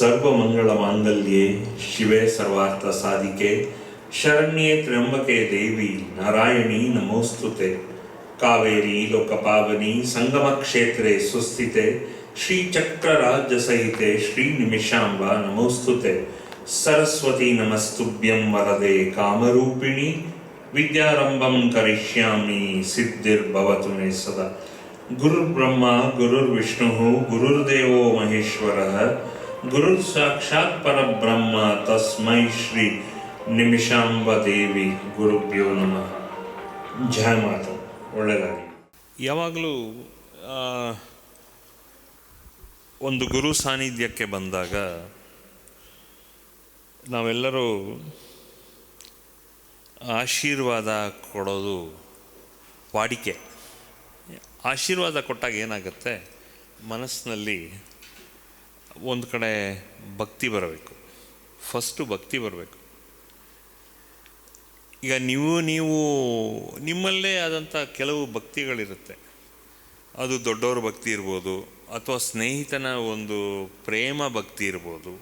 सर्वमंगलमांगल्ये शिवे सर्वार्थसाधिके शरण्ये त्र्यंबके देवी नारायणी नमोस्तुते। कावेरी लोकपावनी संगमक्षेत्रे सुस्थिते श्रीचक्रराज्यसहिते श्रीनिमिषाम्बा नमोस्तुते। सरस्वती नमस्तुभ्यं वरदे कामरूपिणी विद्यारंभं करिष्यामि सिद्धिर्भवतु मे सदा। गुरुर्ब्रह्मा गुरुर्विष्णुः गुरुर्देवो महेश्वरः गुरुर्साक्षात् परब्रह्म तस्मै श्री ನಿಮಿಷಾಂಬ ದೇವಿ ಗುರುಭ್ಯೋ ನಮಃ. ಜಯ ಮಾತಾ. ಒಳ್ಳೆಯದಾಗಿ. ಯಾವಾಗಲೂ ಒಂದು ಗುರು ಸಾನ್ನಿಧ್ಯಕ್ಕೆ ಬಂದಾಗ ನಾವೆಲ್ಲರೂ ಆಶೀರ್ವಾದ ಕೊಡೋದು ವಾಡಿಕೆ. ಆಶೀರ್ವಾದ ಕೊಟ್ಟಾಗ ಏನಾಗುತ್ತೆ, ಮನಸ್ಸಿನಲ್ಲಿ ಒಂದು ಕಡೆ ಭಕ್ತಿ ಬರಬೇಕು. ಫಸ್ಟು ಭಕ್ತಿ ಬರಬೇಕು. ಈಗ ನೀವು ನಿಮ್ಮಲ್ಲೇ ಆದಂಥ ಕೆಲವು ಭಕ್ತಿಗಳಿರುತ್ತೆ. ಅದು ದೊಡ್ಡವ್ರ ಭಕ್ತಿ ಇರ್ಬೋದು, ಅಥವಾ ಸ್ನೇಹಿತನ ಒಂದು ಪ್ರೇಮ ಭಕ್ತಿ ಇರ್ಬೋದು,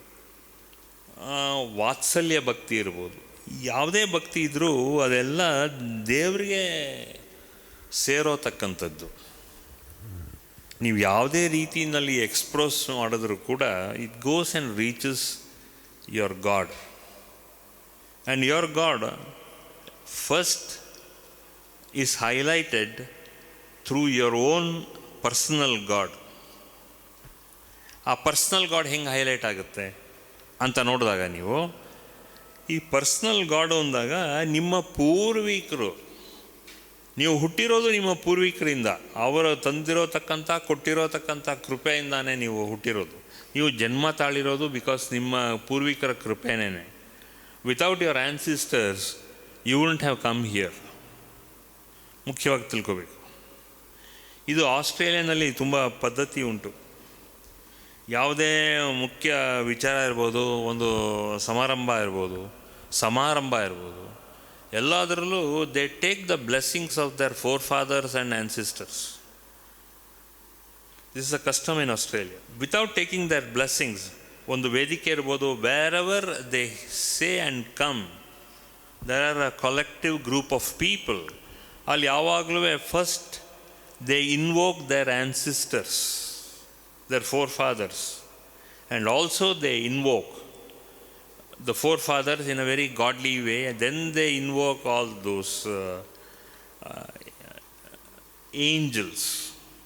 ವಾತ್ಸಲ್ಯ ಭಕ್ತಿ ಇರ್ಬೋದು. ಯಾವುದೇ ಭಕ್ತಿ ಇದ್ದರೂ ಅದೆಲ್ಲ ದೇವರಿಗೆ ಸೇರೋತಕ್ಕಂಥದ್ದು. ನೀವು ಯಾವುದೇ ರೀತಿಯಲ್ಲಿ ಎಕ್ಸ್ಪ್ರೆಸ್ ಮಾಡಿದ್ರೂ ಕೂಡ it goes and reaches your god. And your god first is highlighted through your own personal God. ಆ ಪರ್ಸ್ನಲ್ ಗಾಡ್ ಹೆಂಗೆ ಹೈಲೈಟ್ ಆಗುತ್ತೆ ಅಂತ ನೋಡಿದಾಗ, ನೀವು ಈ ಪರ್ಸ್ನಲ್ ಗಾಡ್ ಅಂದಾಗ ನಿಮ್ಮ ಪೂರ್ವಿಕರು, ನೀವು ಹುಟ್ಟಿರೋದು ನಿಮ್ಮ ಪೂರ್ವಿಕರಿಂದ, ಅವರು ತಂದಿರೋತಕ್ಕಂಥ ಕೊಟ್ಟಿರೋತಕ್ಕಂಥ ಕೃಪೆಯಿಂದಾನೇ ನೀವು ಹುಟ್ಟಿರೋದು. ನೀವು ಜನ್ಮ ತಾಳಿರೋದು ಬಿಕಾಸ್ ನಿಮ್ಮ ಪೂರ್ವಿಕರ ಕೃಪೆನೇ. Without your ancestors you wouldn't have come here. ಮುಖ್ಯವಾಗಿ ತಿಳ್ಕೋಬೇಕು. ಇದು ಆಸ್ಟ್ರೇಲಿಯಾನಲ್ಲಿ ತುಂಬ ಪದ್ಧತಿ ಉಂಟು. ಯಾವುದೇ ಮುಖ್ಯ ವಿಚಾರ ಇರ್ಬೋದು, ಒಂದು ಸಮಾರಂಭ ಇರ್ಬೋದು, ಎಲ್ಲದರಲ್ಲೂ they take the blessings of their forefathers and ancestors. This is a custom in Australia. Without taking their blessings, ಒಂದು ವೇದಿಕೆ ಇರ್ಬೋದು, wherever they say and come, there are a collective group of people. ಅಲ್ಲಿ ಯಾವಾಗಲೂ first they invoke their ancestors, their forefathers, and also they invoke the forefathers in a very godly way, and then they invoke all those angels.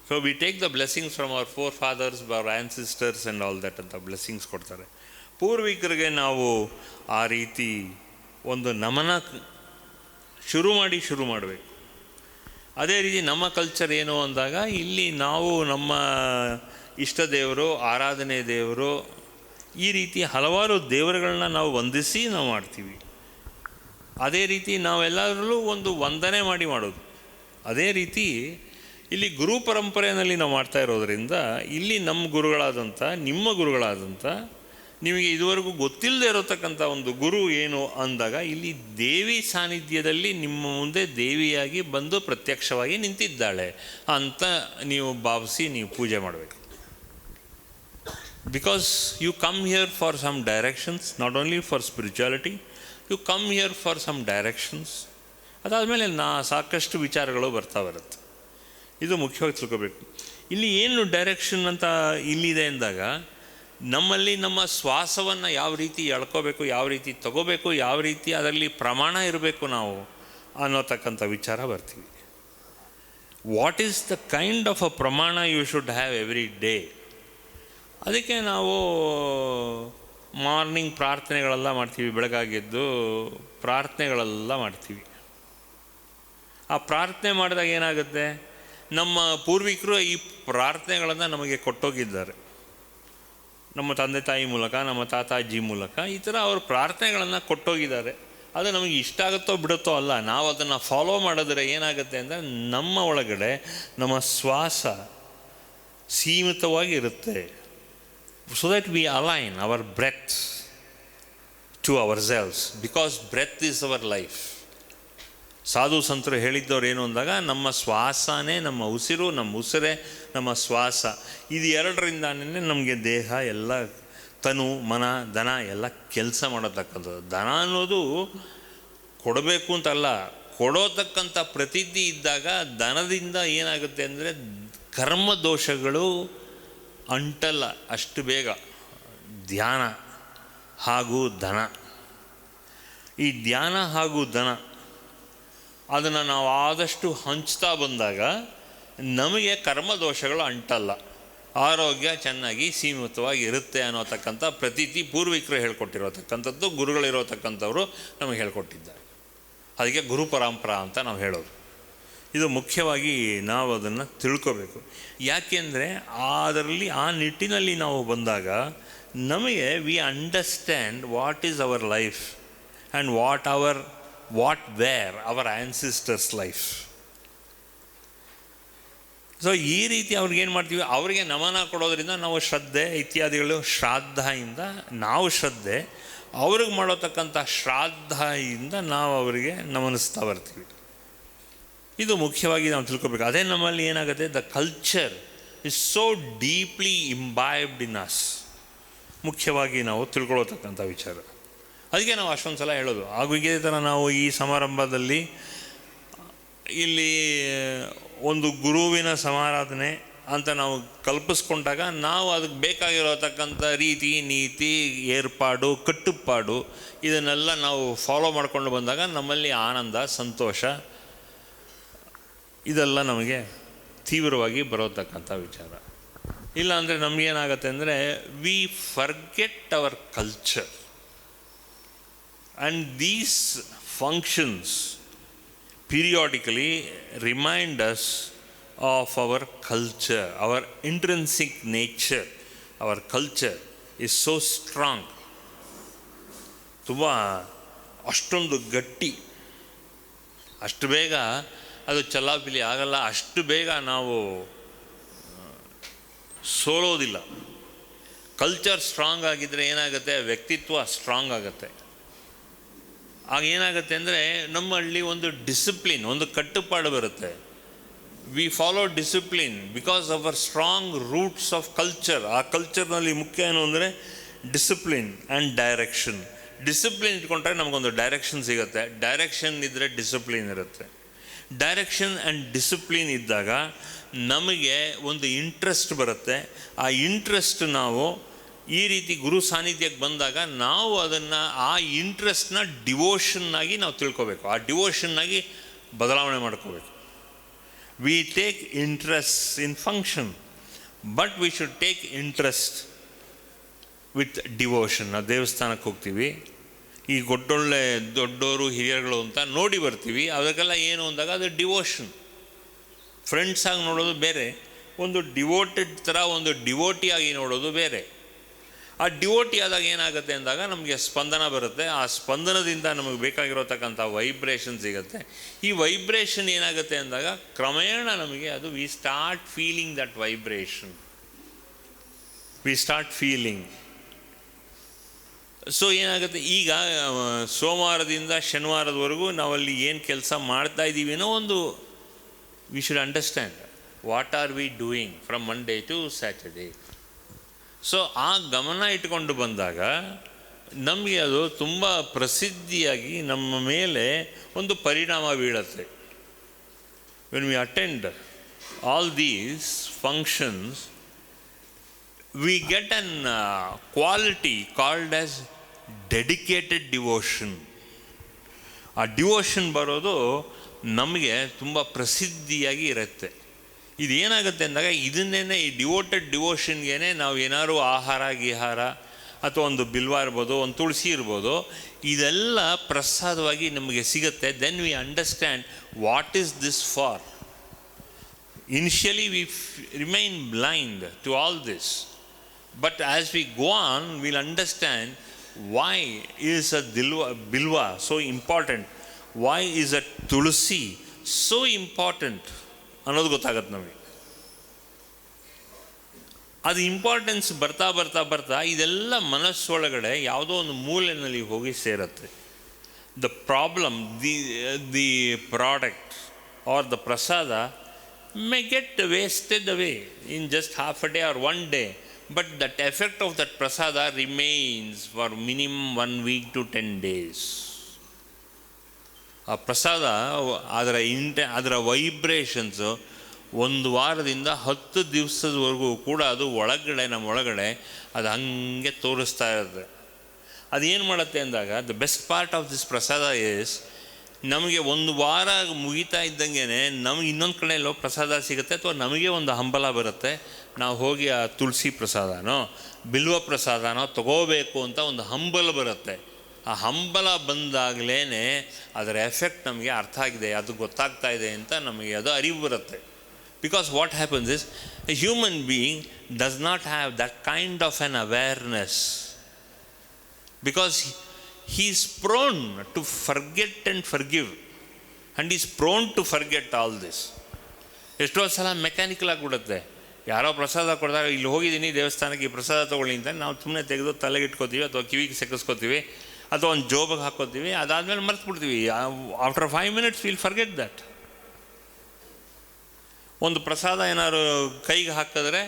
So we take the blessings from our forefathers, our ancestors and all that ಅಂತ blessings ಕೊಡ್ತಾರೆ. ಪೂರ್ವಿಕರಿಗೆ ನಾವು ಆ ರೀತಿ ಒಂದು ನಮನ ಶುರು ಮಾಡಬೇಕು. ಅದೇ ರೀತಿ ನಮ್ಮ ಕಲ್ಚರ್ ಏನು ಅಂದಾಗ, ಇಲ್ಲಿ ನಾವು ನಮ್ಮ ಇಷ್ಟ ದೇವರು, ಆರಾಧನೆ ದೇವರು, ಈ ರೀತಿ ಹಲವಾರು ದೇವರುಗಳನ್ನ ನಾವು ವಂದಿಸಿ ನಾವು ಮಾಡ್ತೀವಿ. ಅದೇ ರೀತಿ ನಾವೆಲ್ಲರಲ್ಲೂ ಒಂದು ವಂದನೆ ಮಾಡೋದು. ಅದೇ ರೀತಿ ಇಲ್ಲಿ ಗುರು ಪರಂಪರೆಯಲ್ಲಿ ನಾವು ಮಾಡ್ತಾ ಇರೋದರಿಂದ, ಇಲ್ಲಿ ನಮ್ಮ ಗುರುಗಳಾದಂಥ, ನಿಮ್ಮ ಗುರುಗಳಾದಂಥ, ನಿಮಗೆ ಇದುವರೆಗೂ ಗೊತ್ತಿಲ್ಲದೆ ಇರತಕ್ಕಂಥ ಒಂದು ಗುರು ಏನು ಅಂದಾಗ, ಇಲ್ಲಿ ದೇವಿ ಸಾನ್ನಿಧ್ಯದಲ್ಲಿ ನಿಮ್ಮ ಮುಂದೆ ದೇವಿಯಾಗಿ ಬಂದು ಪ್ರತ್ಯಕ್ಷವಾಗಿ ನಿಂತಿದ್ದಾಳೆ ಅಂತ ನೀವು ಭಾವಿಸಿ ನೀವು ಪೂಜೆ ಮಾಡಬೇಕು. Because you come here for some directions, not only for spirituality, you come here for some directions. ಅದಾದಮೇಲೆ ಸಾಕಷ್ಟು ವಿಚಾರಗಳು ಬರುತ್ತೆ. ಇದು ಮುಖ್ಯವಾಗಿ ತಿಳ್ಕೋಬೇಕು. ಇಲ್ಲಿ ಏನು ಡೈರೆಕ್ಷನ್ ಅಂತ ಇಲ್ಲಿದೆ ಅಂದಾಗ, ನಮ್ಮಲ್ಲಿ ನಮ್ಮ ಶ್ವಾಸವನ್ನು ಯಾವ ರೀತಿ ಎಳ್ಕೋಬೇಕು, ಯಾವ ರೀತಿ ತಗೋಬೇಕು, ಯಾವ ರೀತಿ ಅದರಲ್ಲಿ ಪ್ರಮಾಣ ಇರಬೇಕು ನಾವು ಅನ್ನೋತಕ್ಕಂಥ ವಿಚಾರ ಬರ್ತೀವಿ. What is the kind of a ಪ್ರಮಾಣ you should have every day. ಅದಕ್ಕೆ ನಾವು ಮಾರ್ನಿಂಗ್ ಪ್ರಾರ್ಥನೆಗಳೆಲ್ಲ ಮಾಡ್ತೀವಿ, ಬೆಳಗಾಗೆದ್ದು ಪ್ರಾರ್ಥನೆಗಳೆಲ್ಲ ಮಾಡ್ತೀವಿ. ಆ ಪ್ರಾರ್ಥನೆ ಮಾಡಿದಾಗ ಏನಾಗುತ್ತೆ, ನಮ್ಮ ಪೂರ್ವಿಕರು ಈ ಪ್ರಾರ್ಥನೆಗಳನ್ನು ನಮಗೆ ಕೊಟ್ಟೋಗಿದ್ದಾರೆ. ನಮ್ಮ ತಂದೆ ತಾಯಿ ಮೂಲಕ, ನಮ್ಮ ತಾತಾಜಿ ಮೂಲಕ ಈ ಥರ ಅವರು ಪ್ರಾರ್ಥನೆಗಳನ್ನು ಕೊಟ್ಟೋಗಿದ್ದಾರೆ. ಅದು ನಮಗೆ ಇಷ್ಟ ಆಗುತ್ತೋ ಬಿಡುತ್ತೋ ಅಲ್ಲ, ನಾವು ಅದನ್ನು ಫಾಲೋ ಮಾಡಿದ್ರೆ ಏನಾಗುತ್ತೆ ಅಂದರೆ, ನಮ್ಮ ಒಳಗಡೆ ನಮ್ಮ ಶ್ವಾಸ ಸೀಮಿತವಾಗಿ ಇರುತ್ತೆ. So that we align our breath to ourselves, because breath is our life. ಸಾಧು ಸಂತರು ಹೇಳಿದ್ದವ್ರು ಏನು ಅಂದಾಗ, ನಮ್ಮ ಶ್ವಾಸನೇ ನಮ್ಮ ಉಸಿರು, ನಮ್ಮ ಉಸಿರೇ ನಮ್ಮ ಶ್ವಾಸ. ಇದು ಎರಡರಿಂದಾನೇ ನಮಗೆ ದೇಹ ಎಲ್ಲ ತನು ಮನ ಧನ ಎಲ್ಲ ಕೆಲಸ ಮಾಡತಕ್ಕಂಥದ್ದು. ದನ ಅನ್ನೋದು ಕೊಡಬೇಕು ಅಂತಲ್ಲ, ಕೊಡೋತಕ್ಕಂಥ ಪ್ರತೀತಿ ಇದ್ದಾಗ ದನದಿಂದ ಏನಾಗುತ್ತೆ ಅಂದರೆ ಕರ್ಮ ದೋಷಗಳು ಅಂಟಲ್ಲ ಅಷ್ಟು ಬೇಗ. ಧ್ಯಾನ ಹಾಗೂ ಧನ, ಈ ಧ್ಯಾನ ಹಾಗೂ ಧನ ಅದನ್ನು ನಾವು ಆದಷ್ಟು ಹಂಚ್ತಾ ಬಂದಾಗ ನಮಗೆ ಕರ್ಮ ದೋಷಗಳು ಅಂಟಲ್ಲ, ಆರೋಗ್ಯ ಚೆನ್ನಾಗಿ ಸೀಮಿತವಾಗಿ ಇರುತ್ತೆ ಅನ್ನೋತಕ್ಕಂಥ ಪ್ರತೀತಿ ಪೂರ್ವಿಕರು ಹೇಳ್ಕೊಟ್ಟಿರೋತಕ್ಕಂಥದ್ದು, ಗುರುಗಳಿರೋತಕ್ಕಂಥವರು ನಮಗೆ ಹೇಳ್ಕೊಟ್ಟಿದ್ದಾರೆ. ಅದಕ್ಕೆ ಗುರು ಪರಂಪರಾ ಅಂತ ನಾವು ಹೇಳೋದು. ಇದು ಮುಖ್ಯವಾಗಿ ನಾವು ಅದನ್ನು ತಿಳ್ಕೋಬೇಕು. ಯಾಕೆಂದರೆ ಅದರಲ್ಲಿ ಆ ನಿಟ್ಟಿನಲ್ಲಿ ನಾವು ಬಂದಾಗ ನಮಗೆ we understand what is our life and what were our ancestors life. So ಈ ರೀತಿ ಅವ್ರಿಗೇನು ಮಾಡ್ತೀವಿ, ಅವರಿಗೆ ನಮನ ಕೊಡೋದ್ರಿಂದ ನಾವು ಶ್ರದ್ಧೆ ಇತ್ಯಾದಿಗಳು, ಶ್ರಾದ್ದದಿಂದ ನಾವು ಶ್ರದ್ಧೆ, ಅವ್ರಿಗೆ ಮಾಡೋತಕ್ಕಂಥ ಶ್ರಾದ್ದದಿಂದ ನಾವು ಅವರಿಗೆ ನಮನಿಸ್ತಾ ಬರ್ತೀವಿ. ಇದು ಮುಖ್ಯವಾಗಿ ನಾವು ತಿಳ್ಕೊಬೇಕು. ಅದೇ ನಮ್ಮಲ್ಲಿ ಏನಾಗುತ್ತೆ, the culture is so deeply ಇಂಬೈಬ್ಡ್ in us. ಮುಖ್ಯವಾಗಿ ನಾವು ತಿಳ್ಕೊಳ್ತಕ್ಕಂಥ ವಿಚಾರ. ಅದಕ್ಕೆ ನಾವು ಅಷ್ಟೊಂದು ಸಲ ಹೇಳೋದು. ಹಾಗೂ ಇದೇ ಥರ ನಾವು ಈ ಸಮಾರಂಭದಲ್ಲಿ ಇಲ್ಲಿ ಒಂದು ಗುರುವಿನ ಸಮಾರಾಧನೆ ಅಂತ ನಾವು ಕಲ್ಪಿಸ್ಕೊಂಡಾಗ ನಾವು ಅದಕ್ಕೆ ಬೇಕಾಗಿರತಕ್ಕಂಥ ರೀತಿ ನೀತಿ ಏರ್ಪಾಡು ಕಟ್ಟುಪಾಡು ಇದನ್ನೆಲ್ಲ ನಾವು ಫಾಲೋ ಮಾಡಿಕೊಂಡು ಬಂದಾಗ ನಮ್ಮಲ್ಲಿ ಆನಂದ ಸಂತೋಷ ಇದೆಲ್ಲ ನಮಗೆ ತೀವ್ರವಾಗಿ ಬರೋತಕ್ಕಂಥ ವಿಚಾರ. ಇಲ್ಲ ಅಂದರೆ ನಮಗೇನಾಗತ್ತೆ ಅಂದರೆ we forget our culture and these functions periodically remind us of our culture, our intrinsic nature. Our culture is so strong, ತುಂಬ ಅಷ್ಟೊಂದು ಗಟ್ಟಿ, ಅಷ್ಟು ಬೇಗ ಅದು ಚಲಾಪಿಲಿ ಆಗಲ್ಲ, ಅಷ್ಟು ಬೇಗ ನಾವು ಸೋಲೋದಿಲ್ಲ. ಕಲ್ಚರ್ ಸ್ಟ್ರಾಂಗ್ ಆಗಿದ್ದರೆ ಏನಾಗುತ್ತೆ, ವ್ಯಕ್ತಿತ್ವ ಸ್ಟ್ರಾಂಗ್ ಆಗುತ್ತೆ. ಆಗ ಏನಾಗುತ್ತೆ ಅಂದರೆ ನಮ್ಮಲ್ಲಿ ಒಂದು ಡಿಸಿಪ್ಲಿನ್, ಒಂದು ಕಟ್ಟುಪಾಡು ಬರುತ್ತೆ. We follow discipline because our strong roots of culture. ಆ ಕಲ್ಚರ್ನಲ್ಲಿ ಮುಖ್ಯ ಏನು ಅಂದರೆ ಡಿಸಿಪ್ಲಿನ್ ಆ್ಯಂಡ್ ಡೈರೆಕ್ಷನ್. ಡಿಸಿಪ್ಲಿನ್ ಇಟ್ಕೊಂಡ್ರೆ ನಮಗೊಂದು ಡೈರೆಕ್ಷನ್ ಸಿಗುತ್ತೆ, ಡೈರೆಕ್ಷನ್ ಇದ್ದರೆ ಡಿಸಿಪ್ಲಿನ್ ಇರುತ್ತೆ. ಡೈರೆಕ್ಷನ್ ಆ್ಯಂಡ್ ಡಿಸಿಪ್ಲಿನ್ ಇದ್ದಾಗ ನಮಗೆ ಒಂದು ಇಂಟ್ರೆಸ್ಟ್ ಬರುತ್ತೆ. ಆ ಇಂಟ್ರೆಸ್ಟ್ ನಾವು ಈ ರೀತಿ ಗುರು ಸಾನ್ನಿಧ್ಯಕ್ಕೆ ಬಂದಾಗ ನಾವು ಅದನ್ನು ಆ ಇಂಟ್ರೆಸ್ಟ್ನ ಡಿವೋಷನ್ನಾಗಿ ನಾವು ತಿಳ್ಕೊಬೇಕು, ಆ ಡಿವೋಷನ್ನಾಗಿ ಬದಲಾವಣೆ ಮಾಡ್ಕೋಬೇಕು. We take interest in function but we should take interest with devotion. ನಾವು ದೇವಸ್ಥಾನಕ್ಕೆ ಹೋಗ್ತೀವಿ, ಈ ದೊಡ್ಡೋರು ಹಿರಿಯರುಗಳು ಅಂತ ನೋಡಿ ಬರ್ತೀವಿ, ಅದಕ್ಕೆಲ್ಲ ಏನು ಅಂದಾಗ ಅದು ಡಿವೋಷನ್. ಫ್ರೆಂಡ್ಸಾಗಿ ನೋಡೋದು ಬೇರೆ, ಒಂದು ಡಿವೋಟೆಡ್ ಥರ ಒಂದು ಡಿವೋಟಿಯಾಗಿ ನೋಡೋದು ಬೇರೆ. ಆ ಡಿವೋಟಿ ಆದಾಗ ಏನಾಗುತ್ತೆ ಅಂದಾಗ ನಮಗೆ ಸ್ಪಂದನ ಬರುತ್ತೆ. ಆ ಸ್ಪಂದನದಿಂದ ನಮಗೆ ಬೇಕಾಗಿರೋತಕ್ಕಂಥ ವೈಬ್ರೇಷನ್ ಸಿಗುತ್ತೆ. ಈ ವೈಬ್ರೇಷನ್ ಏನಾಗುತ್ತೆ ಅಂದಾಗ ಕ್ರಮೇಣ ನಮಗೆ ಅದು we start feeling that vibration, we start feeling. So ಏನಾಗುತ್ತೆ, ಈಗ ಸೋಮವಾರದಿಂದ ಶನಿವಾರದವರೆಗೂ ನಾವಲ್ಲಿ ಏನು ಕೆಲಸ ಮಾಡ್ತಾ ಇದ್ದೀವಿ ಅನ್ನೋ ಒಂದು we should understand what are we doing from Monday to Saturday. So ಆ ಗಮನ ಇಟ್ಕೊಂಡು ಬಂದಾಗ ನಮಗೆ ಅದು ತುಂಬ ಪ್ರಸಿದ್ಧಿಯಾಗಿ ನಮ್ಮ ಮೇಲೆ ಒಂದು ಪರಿಣಾಮ ಬೀಳುತ್ತೆ. When we attend all these functions we get an quality called as dedicated devotion. ಆ ಡಿವೋಷನ್ ಬರೋದು ನಮಗೆ ತುಂಬ ಪ್ರಸಿದ್ಧಿಯಾಗಿ ಇರುತ್ತೆ. ಇದೇನಾಗುತ್ತೆ ಅಂದಾಗ ಇದನ್ನೇ ಈ ಡಿವೋಟೆಡ್ ಡಿವೋಷನ್ಗೇ ನಾವು ಏನಾದ್ರು ಆಹಾರ ಗಿಹಾರ ಅಥವಾ ಒಂದು ಬಿಲ್ವ ಇರ್ಬೋದು, ಒಂದು ತುಳಸಿ ಇರ್ಬೋದು, ಇದೆಲ್ಲ ಪ್ರಸಾದವಾಗಿ ನಮಗೆ ಸಿಗುತ್ತೆ. Then we understand what is this for. Initially we remain blind to all this, but as we go on will understand why is a bilwa so important, why is a tulsi so important ಅನ್ನೋದು ಗೊತ್ತಾಗತ್ತೆ ನಮಗೆ. ಅದು importance ಬರ್ತಾ ಬರ್ತಾ ಬರ್ತಾ ಇದೆಲ್ಲ ಮನಸ್ಸೊಳಗಡೆ ಯಾವುದೋ ಒಂದು ಮೂಲೆಯಲ್ಲಿ ಹೋಗಿ ಸೇರುತ್ತೆ. The problem, the product or the prasada may get wasted away in just half a day or one day, but that effect of that prasada remains for minimum 1 week to 10 days. ಆ ಪ್ರಸಾದ ಅದರ ವೈಬ್ರೇಷನ್ಸು ಒಂದು ವಾರದಿಂದ 10 ದಿವಸದವರೆಗೂ ಕೂಡ ಅದು ನಮ್ಮ ಒಳಗಡೆ ಅದು ಹಂಗೆ ತೋರಿಸ್ತಾ ಇರುತ್ತೆ. ಅದೇನು ಮಾಡುತ್ತೆ ಅಂದಾಗ, the best part of this ಪ್ರಸಾದ ಈಸ್, ನಮಗೆ ಒಂದು ವಾರ ಮುಗಿತಾ ಇದ್ದಂಗೆ ನಮಗೆ ಇನ್ನೊಂದು ಕಡೆ ಎಲ್ಲೋ ಪ್ರಸಾದ ಸಿಗುತ್ತೆ, ಅಥವಾ ನಮಗೆ ಒಂದು ಹಂಬಲ ಬರುತ್ತೆ, ನಾವು ಹೋಗಿ ಆ ತುಳಸಿ ಪ್ರಸಾದನೋ ಬಿಲ್ವ ಪ್ರಸಾದನೋ ತಗೋಬೇಕು ಅಂತ ಒಂದು ಹಂಬಲ ಬರುತ್ತೆ. ಆ ಹಂಬಲ ಬಂದಾಗಲೇ ಅದರ ಎಫೆಕ್ಟ್ ನಮಗೆ ಅರ್ಥ ಆಗಿದೆ, ಅದು ಗೊತ್ತಾಗ್ತಾ ಇದೆ ಅಂತ ನಮಗೆ ಅದು ಅರಿವು ಬರುತ್ತೆ. Because what happens is, a human being does not have that kind of an awareness, because he is prone to forget and forgive, and he is prone to forget all this. ಎಷ್ಟೋ ಸಲ mechanical ಆಗಿಬಿಡುತ್ತೆ. ಯಾರೋ ಪ್ರಸಾದ ಕೊಡ್ತಾರೆ, ಇಲ್ಲಿ ಹೋಗಿದ್ದೀನಿ ದೇವಸ್ಥಾನಕ್ಕೆ, ಈ ಪ್ರಸಾದ ತೊಗೊಳ್ಳಿ ಅಂತ ನಾವು ಸುಮ್ಮನೆ ತೆಗೆದು ತಲೆಗೆ ಇಟ್ಕೋತೀವಿ, ಅಥವಾ ಕಿವಿಗೆ ಸೆಕಿಸ್ಕೋತೀವಿ, ಅಥವಾ ಒಂದು ಜೋಬಿಗೆ ಹಾಕ್ಕೋತೀವಿ, ಅದಾದಮೇಲೆ ಮರ್ತು ಬಿಡ್ತೀವಿ. After 5 minutes will forget that. ಒಂದು ಪ್ರಸಾದ ಏನಾದ್ರು ಕೈಗೆ ಹಾಕಿದ್ರೆ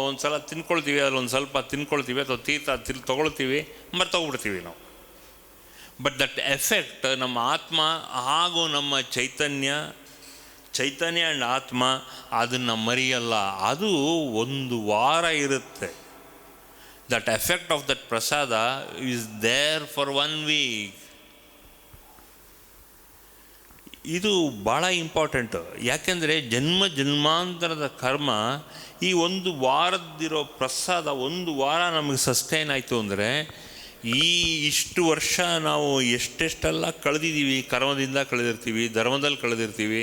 ಒಂದು ಸಲ ತಿನ್ಕೊಳ್ತೀವಿ, ಅಲ್ಲೊಂದು ಸ್ವಲ್ಪ ತಿನ್ಕೊಳ್ತೀವಿ, ಅಥವಾ ತೀರ್ಥ ತೊಗೊಳ್ತೀವಿ, ಮರ್ತೋಗ್ಬಿಡ್ತೀವಿ ನಾವು. ಬಟ್ ದಟ್ ಎಫೆಕ್ಟ್ ನಮ್ಮ ಆತ್ಮ ಹಾಗೂ ನಮ್ಮ ಚೈತನ್ಯ ಆ್ಯಂಡ್ ಆತ್ಮ ಅದನ್ನು ಮರೆಯಲ್ಲ. ಅದು ಒಂದು ವಾರ ಇರುತ್ತೆ. ದಟ್ ಎಫೆಕ್ಟ್ ಆಫ್ ದಟ್ ಪ್ರಸಾದ ಈಸ್ ದೇರ್ ಫಾರ್ 1 week. ಇದು ಭಾಳ ಇಂಪಾರ್ಟೆಂಟು. ಯಾಕೆಂದರೆ ಜನ್ಮಾಂತರದ ಕರ್ಮ ಈ ಒಂದು ವಾರದ್ದಿರೋ ಪ್ರಸಾದ ಒಂದು ವಾರ ನಮಗೆ ಸಸ್ಟೈನ್ ಆಯಿತು ಅಂದರೆ, ಇಷ್ಟು ವರ್ಷ ನಾವು ಎಷ್ಟೆಷ್ಟೆಲ್ಲ ಕಳೆದಿದ್ದೀವಿ, ಕರ್ಮದಿಂದ ಕಳೆದಿರ್ತೀವಿ, ಧರ್ಮದಲ್ಲಿ ಕಳೆದಿರ್ತೀವಿ,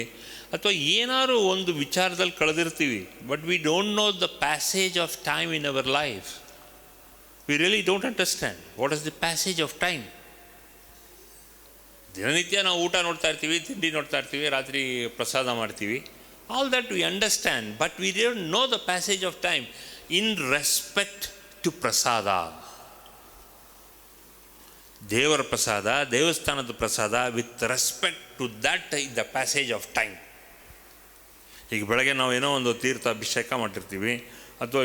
ಅಥವಾ ಏನಾದ್ರು ಒಂದು ವಿಚಾರದಲ್ಲಿ ಕಳೆದಿರ್ತೀವಿ. But we don't know the passage of time in our life. We really don't understand what is the passage of time. ದಿನನಿತ್ಯ ನಾವು ಊಟ ನೋಡ್ತಾ ಇರ್ತೀವಿ, ತಿಂಡಿ ನೋಡ್ತಾ ಇರ್ತೀವಿ, ರಾತ್ರಿ ಪ್ರಸಾದ ಮಾಡ್ತೀವಿ. All that we understand, but we don't know the passage of time in respect to prasada. ದೇವರ ಪ್ರಸಾದ, ದೇವಸ್ಥಾನದ ಪ್ರಸಾದ, with respect to that the passage of time. ಈಗ ಬೆಳಗ್ಗೆ ನಾವೇನೋ ಒಂದು ತೀರ್ಥ ಅಭಿಷೇಕ ಮಾಡಿರ್ತೀವಿ, ಅಥವಾ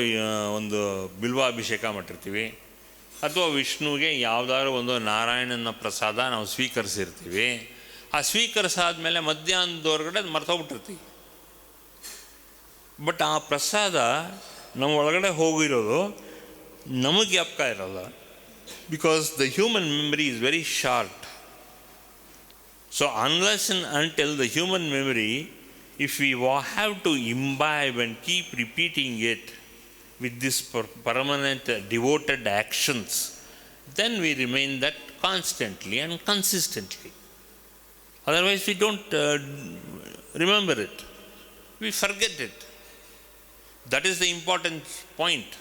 ಒಂದು ಬಿಲ್ವಾಭಿಷೇಕ ಮಾಡಿರ್ತೀವಿ, ಅಥವಾ ವಿಷ್ಣುವಿಗೆ ಯಾವುದಾದ್ರು ಒಂದು ನಾರಾಯಣನ ಪ್ರಸಾದ ನಾವು ಸ್ವೀಕರಿಸಿರ್ತೀವಿ. ಆ ಸ್ವೀಕರಿಸಾದ್ಮೇಲೆ ಮಧ್ಯಾಹ್ನದವರೆಗಡೆ ಅದು ಮರ್ತೋಗ್ಬಿಟ್ಟಿರ್ತೀವಿ. ಬಟ್ ಆ ಪ್ರಸಾದ ನಮ್ಮ ಒಳಗಡೆ ಹೋಗಿರೋದು ನಮಗೆ ಜ್ಞಾಪಕ ಇರೋಲ್ಲ, because the human memory is very short. So unless and until the human memory, if we have to imbibe and keep repeating it with this permanent devoted actions, then we remain that constantly and consistently. Otherwise we don't remember it, we forget it. That is the important point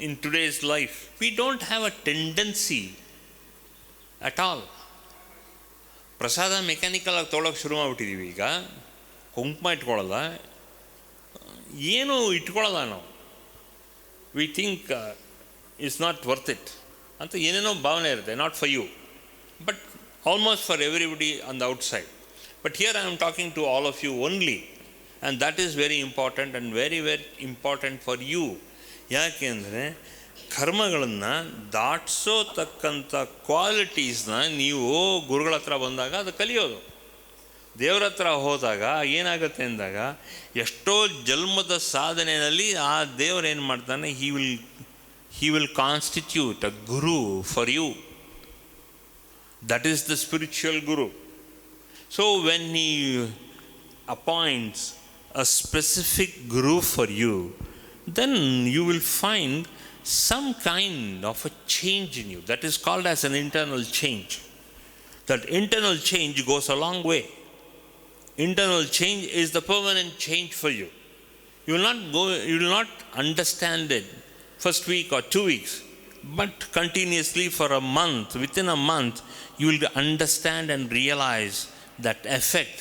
in today's life. We don't have a tendency at all. ಪ್ರಸಾದ mechanical ಆಗಿ ತೊಗೊಳಕ್ಕೆ ಶುರು ಮಾಡಿಬಿಟ್ಟಿದ್ದೀವಿ. ಈಗ ಕುಂಕುಮ ಇಟ್ಕೊಳ್ಳಲ್ಲ, ಏನೂ ಇಟ್ಕೊಳ್ಳಲ್ಲ ನಾವು. We think it's not worth it ಅಂತ ಏನೇನೋ ಭಾವನೆ ಇರುತ್ತೆ. Not for you, but almost for everybody on the outside. But here I am talking to all of you only, and that is very important and very very important for you. ಯಾಕೆಂದರೆ ಕರ್ಮಗಳನ್ನು ದಾಟಿಸೋತಕ್ಕಂಥ ಕ್ವಾಲಿಟೀಸ್ನ ನೀವು ಗುರುಗಳ ಹತ್ರ ಬಂದಾಗ ಅದು ಕಲಿಯೋದು. ದೇವ್ರ ಹತ್ರ ಹೋದಾಗ ಏನಾಗುತ್ತೆ ಅಂದಾಗ, ಎಷ್ಟೋ ಜನ್ಮದ ಸಾಧನೆಯಲ್ಲಿ ಆ ದೇವರು ಏನು ಮಾಡ್ತಾನೆ, he will constitute a guru for you. That is the spiritual guru. So when he appoints a specific guru for you, then you will find some kind of a change in you. That is called as an internal change. That internal change goes a long way. Internal change is the permanent change for you. You will not understand it first week or 2 weeks, but continuously for a month. Within a month, you will understand and realize that effect,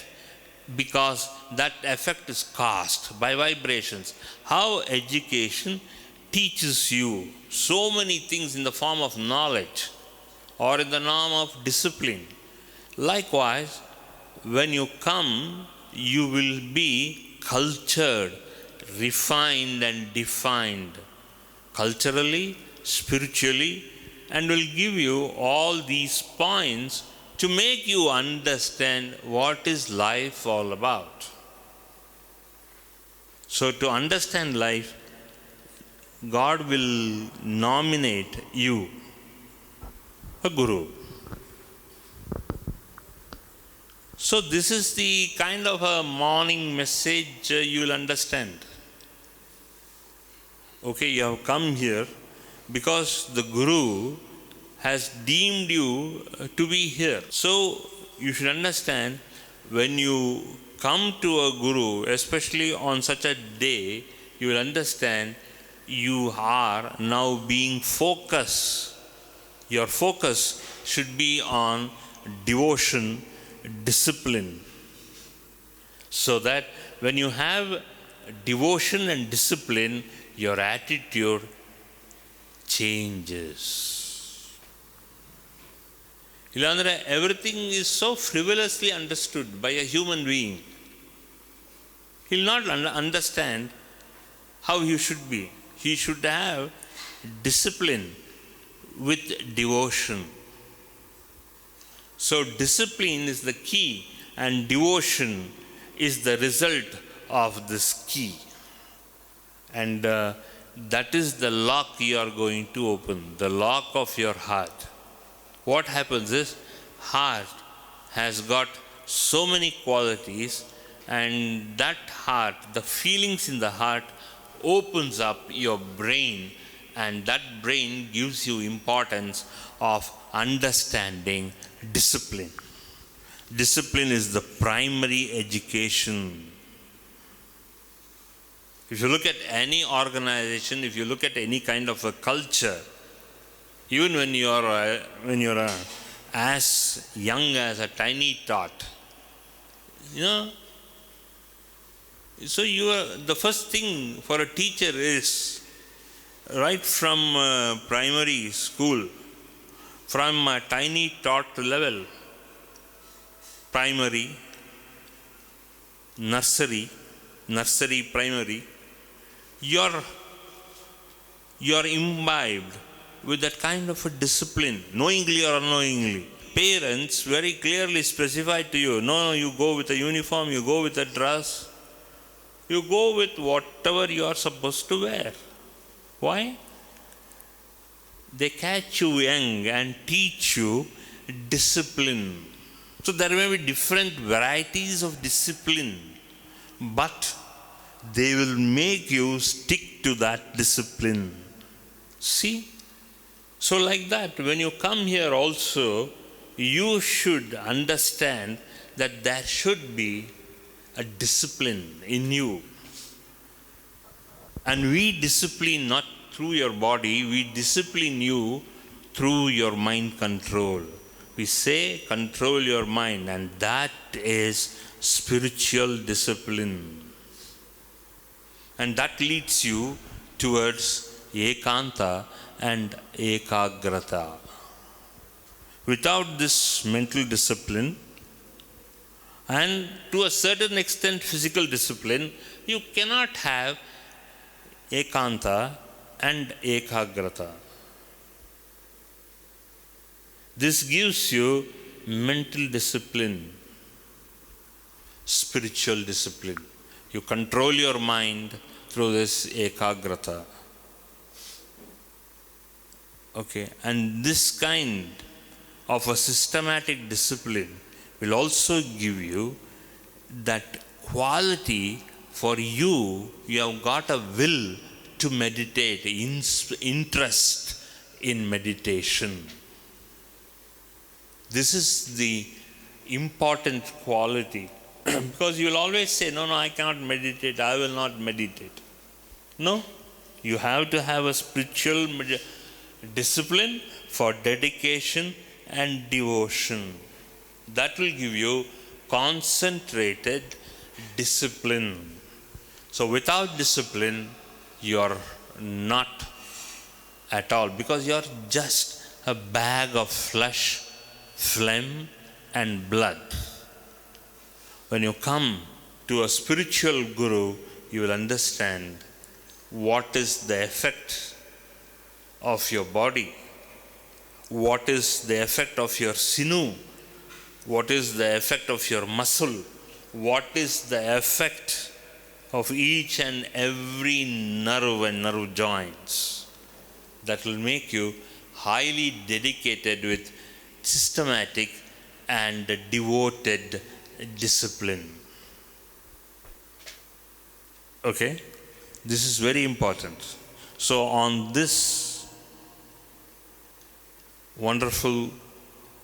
because that effect is caused by vibrations. How education teaches you so many things in the form of knowledge or in the form of discipline. Likewise, when you come, you will be cultured, refined and defined. culturally, spiritually, and will give you all these points to make you understand what is life all about. So to understand life, God will nominate you a guru. So this is the kind of a morning message you will understand. Okay, you have come here because the Guru has deemed you to be here. So you should understand, when you come to a Guru, especially on such a day, you will understand you are now being focused. Your focus should be on devotion, discipline. So that when you have devotion and discipline, your attitude changes. Illandre everything is so frivolously understood by a human being. He will not understand how he should be. He should have discipline with devotion. So discipline is the key, and devotion is the result of this key. And that is the lock you are going to open, the lock of your heart. What happens is, heart has got so many qualities, and that heart, the feelings in the heart, opens up your brain, and that brain gives you importance of understanding discipline. Discipline is the primary education. If you look at any organization, if you look at any kind of a culture, even when you're as young as a tiny tot, so the first thing for a teacher is, right from primary school, from a tiny tot level, primary, nursery, primary, you're imbibed with that kind of a discipline, knowingly or unknowingly. Parents very clearly specify to you, no, you go with a uniform, you go with a dress, you go with whatever you are supposed to wear. Why? They catch you young and teach you discipline. So there may be different varieties of discipline, but they will make you stick to that discipline. See? So like that, when you come here also, you should understand that there should be a discipline in you. And we discipline not through your body, we discipline you through your mind control. We say control your mind, and that is spiritual discipline. And that leads you towards ekanta and ekagrata. Without this mental discipline, and to a certain extent physical discipline, you cannot have ekanta and ekagrata. This gives you mental discipline, spiritual discipline. You control your mind through this ekagrata. Okay, and this kind of a systematic discipline will also give you that quality for you. You have got a will to meditate, interest in meditation. This is the important quality. Because you will always say, no, I cannot meditate, I will not meditate. No, you have to have a spiritual discipline for dedication and devotion. That will give you concentrated discipline. So without discipline, you are not at all, because you are just a bag of flesh, phlegm and blood. When you come to a spiritual guru, you will understand what is the effect of your body, what is the effect of your sinew, what is the effect of your muscle, what is the effect of each and every nerve and nerve joints. That will make you highly dedicated with systematic and devoted discipline. Okay? This is very important. So on this wonderful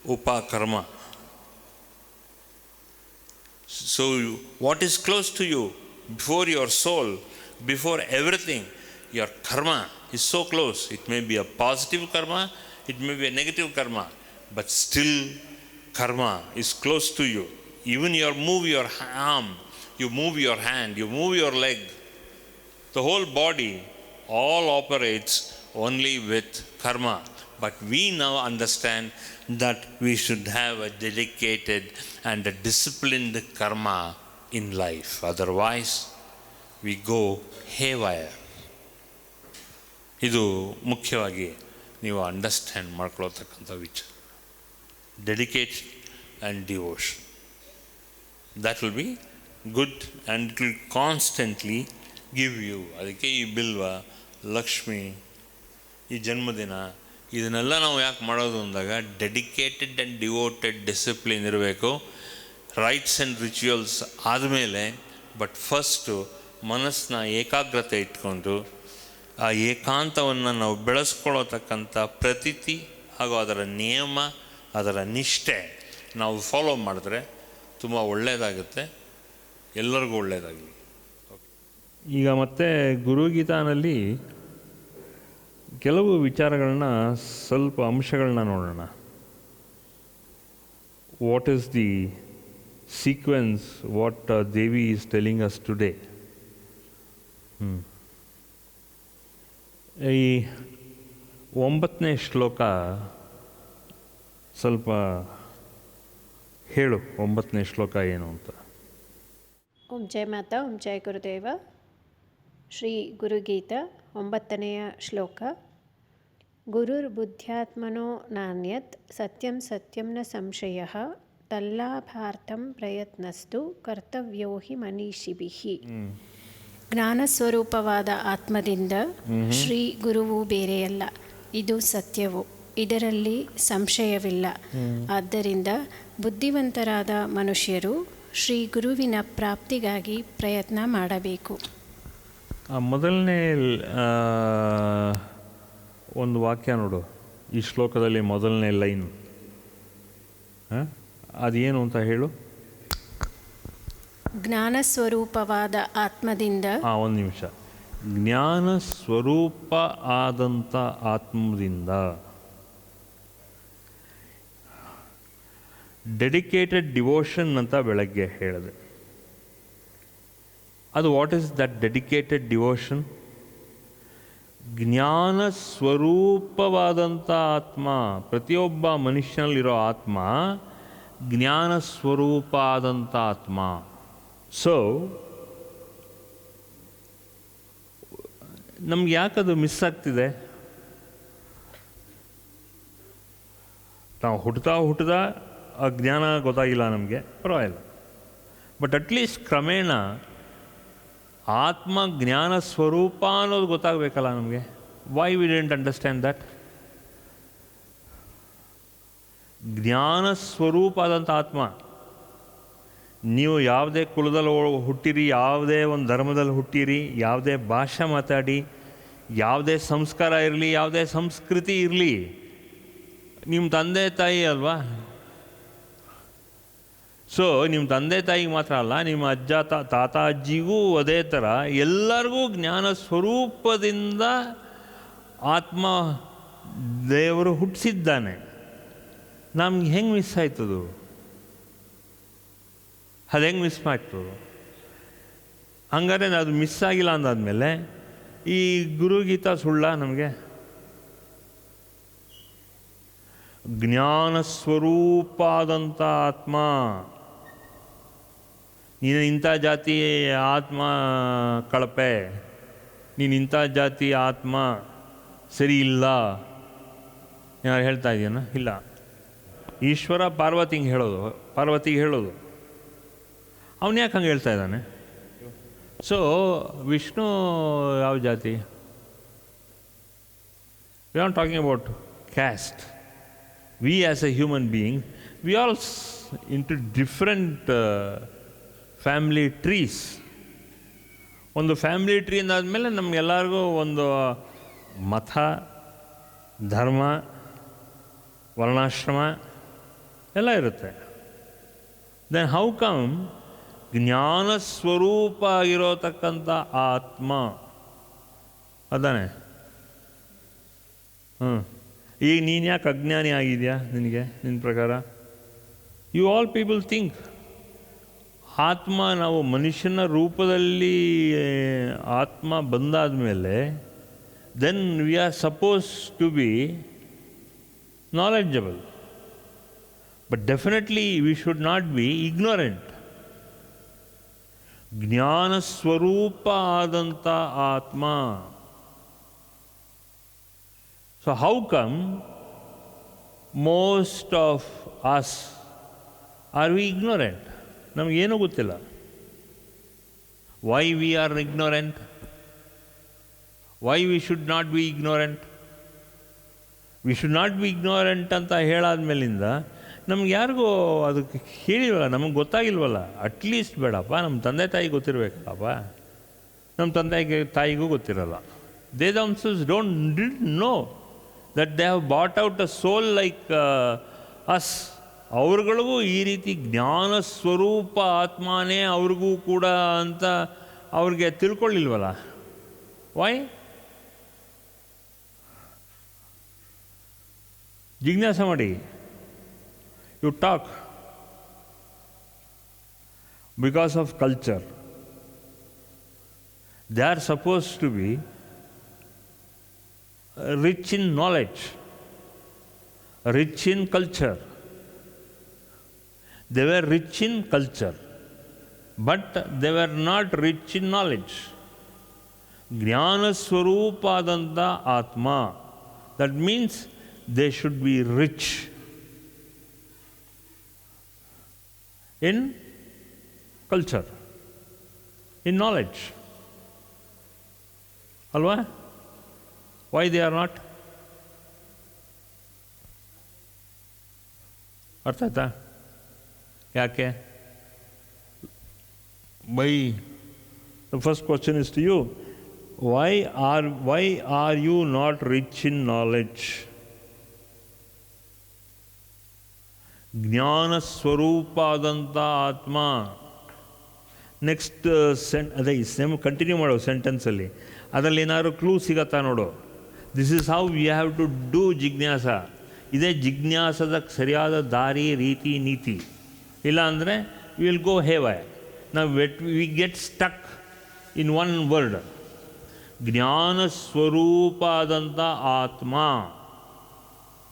Upakarma, so what is close to you, before your soul, before everything, your karma is so close. It may be a positive karma, it may be a negative karma, but still karma is close to you. Even you move your arm, you move your hand, you move your leg, the whole body all operates only with karma. But we now understand that we should have a dedicated and a disciplined karma in life. Otherwise, we go haywire. ಇದು ಮುಖ್ಯವಾಗಿ ನೀವು understand ಮಾಡ್ಕೊಳ್ತಕ್ಕಂಥ ವಿಚಾರ. Dedication and devotion. that will be good and it will constantly give you. ಅದಕ್ಕೆ ಈ ಬಿಲ್ವ, ಲಕ್ಷ್ಮಿ, ಈ ಜನ್ಮದಿನ ಇದನ್ನೆಲ್ಲ ನಾವು ಯಾಕೆ ಮಾಡೋದು ಅಂದಾಗ ಡೆಡಿಕೇಟೆಡ್ ಆ್ಯಂಡ್ ಡಿವೋಟೆಡ್ ಡಿಸಿಪ್ಲಿನ್ ಇರಬೇಕು. ರೈಟ್ಸ್ ಆ್ಯಂಡ್ ರಿಚುವಲ್ಸ್ ಆದಮೇಲೆ, ಬಟ್ ಫಸ್ಟು ಮನಸ್ಸನ್ನ ಏಕಾಗ್ರತೆ ಇಟ್ಕೊಂಡು ಆ ಏಕಾಂತವನ್ನು ನಾವು ಬೆಳೆಸ್ಕೊಳ್ಳತಕ್ಕಂಥ ಪ್ರತೀತಿ ಹಾಗೂ ಅದರ ನಿಯಮ, ಅದರ ನಿಷ್ಠೆ ನಾವು ಫಾಲೋ ಮಾಡಿದ್ರೆ ತುಂಬ ಒಳ್ಳೆಯದಾಗುತ್ತೆ, ಎಲ್ಲರಿಗೂ ಒಳ್ಳೆಯದಾಗಲಿ. ಈಗ ಮತ್ತೆ ಗುರುಗೀತಾನಲ್ಲಿ ಕೆಲವು ವಿಚಾರಗಳನ್ನ, ಸ್ವಲ್ಪ ಅಂಶಗಳನ್ನ ನೋಡೋಣ. What is the sequence, what Devi is telling us today. ಈ 9ನೇ ಶ್ಲೋಕ ಸ್ವಲ್ಪ ಹೇಳು, 9ನೇ ಶ್ಲೋಕ ಏನು ಅಂತ. ಓಂ ಜಯ ಮಾತಾ, ಓಂ ಜಯ ಗುರುದೇವ. ಶ್ರೀ ಗುರುಗೀತಾ 9ನೆಯ ಶ್ಲೋಕ. ಗುರುರ್ಬುದ್ಧ್ಯಾತ್ಮನೋ ನಾನ್ಯತ್ ಸತ್ಯಂ ಸತ್ಯಂ ನ ಸಂಶಯಃ ತಲ್ಲಾಭಾರ್ಥಂ ಪ್ರಯತ್ನಸ್ತು ಕರ್ತವ್ಯೋ ಹಿ ಮನೀಷಿಭಿಃ. ಜ್ಞಾನಸ್ವರೂಪವಾದ ಆತ್ಮದಿಂದ ಶ್ರೀ ಗುರುವು ಬೇರೆಯಲ್ಲ, ಇದು ಸತ್ಯವು, ಇದರಲ್ಲಿ ಸಂಶಯವಿಲ್ಲ. ಆದ್ದರಿಂದ ಬುದ್ಧಿವಂತರಾದ ಮನುಷ್ಯರು ಶ್ರೀ ಗುರುವಿನ ಪ್ರಾಪ್ತಿಗಾಗಿ ಪ್ರಯತ್ನ ಮಾಡಬೇಕು. ಮೊದಲನೇ ಒಂದು ವಾಕ್ಯ ನೋಡು, ಈ ಶ್ಲೋಕದಲ್ಲಿ ಮೊದಲನೇ ಲೈನ್ ಅದೇನು ಅಂತ ಹೇಳು. ಜ್ಞಾನಸ್ವರೂಪವಾದ ಆತ್ಮದಿಂದ. ಒಂದು ನಿಮಿಷ. ಜ್ಞಾನ ಸ್ವರೂಪ ಆದಂಥ ಆತ್ಮದಿಂದ, ಡೆಡಿಕೇಟೆಡ್ ಡಿವೋಷನ್ ಅಂತ ಬೆಳಗ್ಗೆ ಹೇಳಿದೆ. ಅದು what is that dedicated devotion? ಜ್ಞಾನ ಸ್ವರೂಪವಾದಂಥ ಆತ್ಮ, ಪ್ರತಿಯೊಬ್ಬ ಮನುಷ್ಯನಲ್ಲಿರೋ ಆತ್ಮ ಜ್ಞಾನ ಸ್ವರೂಪ ಆದಂಥ ಆತ್ಮ. ಸೊ ನಮ್ಗೆ ಯಾಕದು ಮಿಸ್ ಆಗ್ತಿದೆ? ನಾವು ಹುಟ್ಟುತ್ತಾ ಆ ಜ್ಞಾನ ಗೊತ್ತಾಗಿಲ್ಲ ನಮಗೆ, ಪರವಾಗಿಲ್ಲ. ಬಟ್ ಅಟ್ಲೀಸ್ಟ್ ಕ್ರಮೇಣ ಆತ್ಮ ಜ್ಞಾನ ಸ್ವರೂಪ ಅನ್ನೋದು ಗೊತ್ತಾಗಬೇಕಲ್ಲ ನಮಗೆ. Why we didn't understand that? ಜ್ಞಾನ ಸ್ವರೂಪ ಆದಂಥ ಆತ್ಮ. ನೀವು ಯಾವುದೇ ಕುಲದಲ್ಲಿ ಹುಟ್ಟಿರಿ, ಯಾವುದೇ ಒಂದು ಧರ್ಮದಲ್ಲಿ ಹುಟ್ಟಿರಿ, ಯಾವುದೇ ಭಾಷೆ ಮಾತಾಡಿ, ಯಾವುದೇ ಸಂಸ್ಕಾರ ಇರಲಿ, ಯಾವುದೇ ಸಂಸ್ಕೃತಿ ಇರಲಿ, ನಿಮ್ಮ ತಂದೆ ತಾಯಿ ಅಲ್ವಾ. ಸೊ ನಿಮ್ಮ ತಂದೆ ತಾಯಿಗೆ ಮಾತ್ರ ಅಲ್ಲ, ನಿಮ್ಮ ಅಜ್ಜ ತಾತ ಅಜ್ಜಿಗೂ ಅದೇ ಥರ ಎಲ್ಲರಿಗೂ ಜ್ಞಾನ ಸ್ವರೂಪದಿಂದ ಆತ್ಮ ದೇವರು ಹುಟ್ಟಿಸಿದ್ದಾನೆ. ನಮ್ಗೆ ಹೆಂಗೆ ಮಿಸ್ ಆಯ್ತದು? ಅದು ಹೆಂಗೆ ಮಿಸ್ ಮಾಡ್ತು? ಹಂಗಾರೆ ಅದು ಮಿಸ್ ಆಗಿಲ್ಲ ಅಂದಾದಮೇಲೆ ಈ ಗುರುಗೀತಾ ಸುಳ್ಳ ನಮಗೆ? ಜ್ಞಾನ ಸ್ವರೂಪ ಆದಂಥ ಆತ್ಮ, ನೀನು ಇಂಥ ಜಾತಿ ಆತ್ಮ ಕಳಪೆ, ನೀನು ಇಂಥ ಜಾತಿ ಆತ್ಮ ಸರಿ ಇಲ್ಲ. ಯಾರು ಹೇಳ್ತಾ ಇದೆಯಾ? ಇಲ್ಲ. ಈಶ್ವರ ಪಾರ್ವತಿಗೆ ಹೇಳೋದು ಅವನು ಯಾಕೆ ಹಂಗೆ ಹೇಳ್ತಾ ಇದ್ದಾನೆ? ಸೊ ವಿಷ್ಣು ಯಾವ ಜಾತಿ? We are talking about caste. We as a human being we all into different family trees. ಒಂದು ಫ್ಯಾಮಿಲಿ ಟ್ರೀ ಅಂದಾದಮೇಲೆ ನಮಗೆಲ್ಲರಿಗೂ ಒಂದು ಮತ, ಧರ್ಮ, ವರ್ಣಾಶ್ರಮ ಎಲ್ಲ ಇರುತ್ತೆ. ದೆನ್ ಹೌ ಕಮ್ ಜ್ಞಾನ ಸ್ವರೂಪ ಆಗಿರೋತಕ್ಕಂಥ ಆತ್ಮ ಅದಾನೆ. ಈಗ ನೀನು ಯಾಕೆ ಅಜ್ಞಾನಿ ಆಗಿದೆಯಾ? ನಿನ್ನ ಪ್ರಕಾರ ಯು ಆಲ್ ಪೀಪಲ್ ಥಿಂಕ್ ಆತ್ಮ, ನಾವು ಮನುಷ್ಯನ ರೂಪದಲ್ಲಿ ಆತ್ಮ ಬಂದಾದ ಮೇಲೆ then we are suppose to be knowledgeable, but definitely we should not be ignorant. ಜ್ಞಾನ ಸ್ವರೂಪ ಆದಂಥ ಆತ್ಮ. So how come most of us are we ignorant? ನಮಗೇನೂ ಗೊತ್ತಿಲ್ಲ. Why we are ignorant? Why we should not be ignorant? We should not be ignorant ಅಂತ ಹೇಳಾದ್ಮೇಲಿಂದ ನಮ್ಗೆ ಯಾರಿಗೂ ಅದಕ್ಕೆ ಹೇಳಿಲ್ವಲ್ಲ, ನಮಗೆ ಗೊತ್ತಾಗಿಲ್ವಲ್ಲ. ಅಟ್ಲೀಸ್ಟ್ ಬೇಡಪ್ಪ, ನಮ್ಮ ತಂದೆ ತಾಯಿ ಗೊತ್ತಿರಬೇಕಲ್ಲಪ್ಪ. ನಮ್ಮ ತಂದೆ ತಾಯಿಗೂ ಗೊತ್ತಿರಲ್ಲ. They themselves did know that they have brought out a soul like us. ಅವ್ರುಗಳಿಗೂ ಈ ರೀತಿ ಜ್ಞಾನ ಸ್ವರೂಪ ಆತ್ಮನೇ ಅವ್ರಿಗೂ ಕೂಡ ಅಂತ ಅವ್ರಿಗೆ ತಿಳ್ಕೊಳ್ಳಿಲ್ವಲ್ಲ. ವೈ? ಜಿಜ್ಞಾಸ ಮಾಡಿ. You talk because of culture. They are suppose to be rich in knowledge, rich in culture. They were rich in culture, but they were not rich in knowledge. ಜ್ಞಾನ ಸ್ವರೂಪ ಆದಂಥ ಆತ್ಮ, that means they should be rich in culture, in knowledge. Alva? Why they are not? ಅರ್ಥ ಆಯ್ತಾ? ಯಾಕೆ? Why? The first question is to you. Why are you not rich in knowledge? ಜ್ಞಾನ ಸ್ವರೂಪ ಆದಂಥ ಆತ್ಮ. ನೆಕ್ಸ್ಟ್ ಅದೇ ಕಂಟಿನ್ಯೂ ಮಾಡೋ ಸೆಂಟೆನ್ಸಲ್ಲಿ ಅದರಲ್ಲಿ ಏನಾದ್ರು ಕ್ಲೂ ಸಿಗತ್ತಾ ನೋಡು. This is how we have to do ಜಿಜ್ಞಾಸ. ಇದೇ ಜಿಜ್ಞಾಸದ ಸರಿಯಾದ ದಾರಿ, ರೀತಿ, ನೀತಿ. ಇಲ್ಲ ಅಂದರೆ will go haywire. We get stuck in one word. ಜ್ಞಾನ ಸ್ವರೂಪ ಆದಂಥ ಆತ್ಮ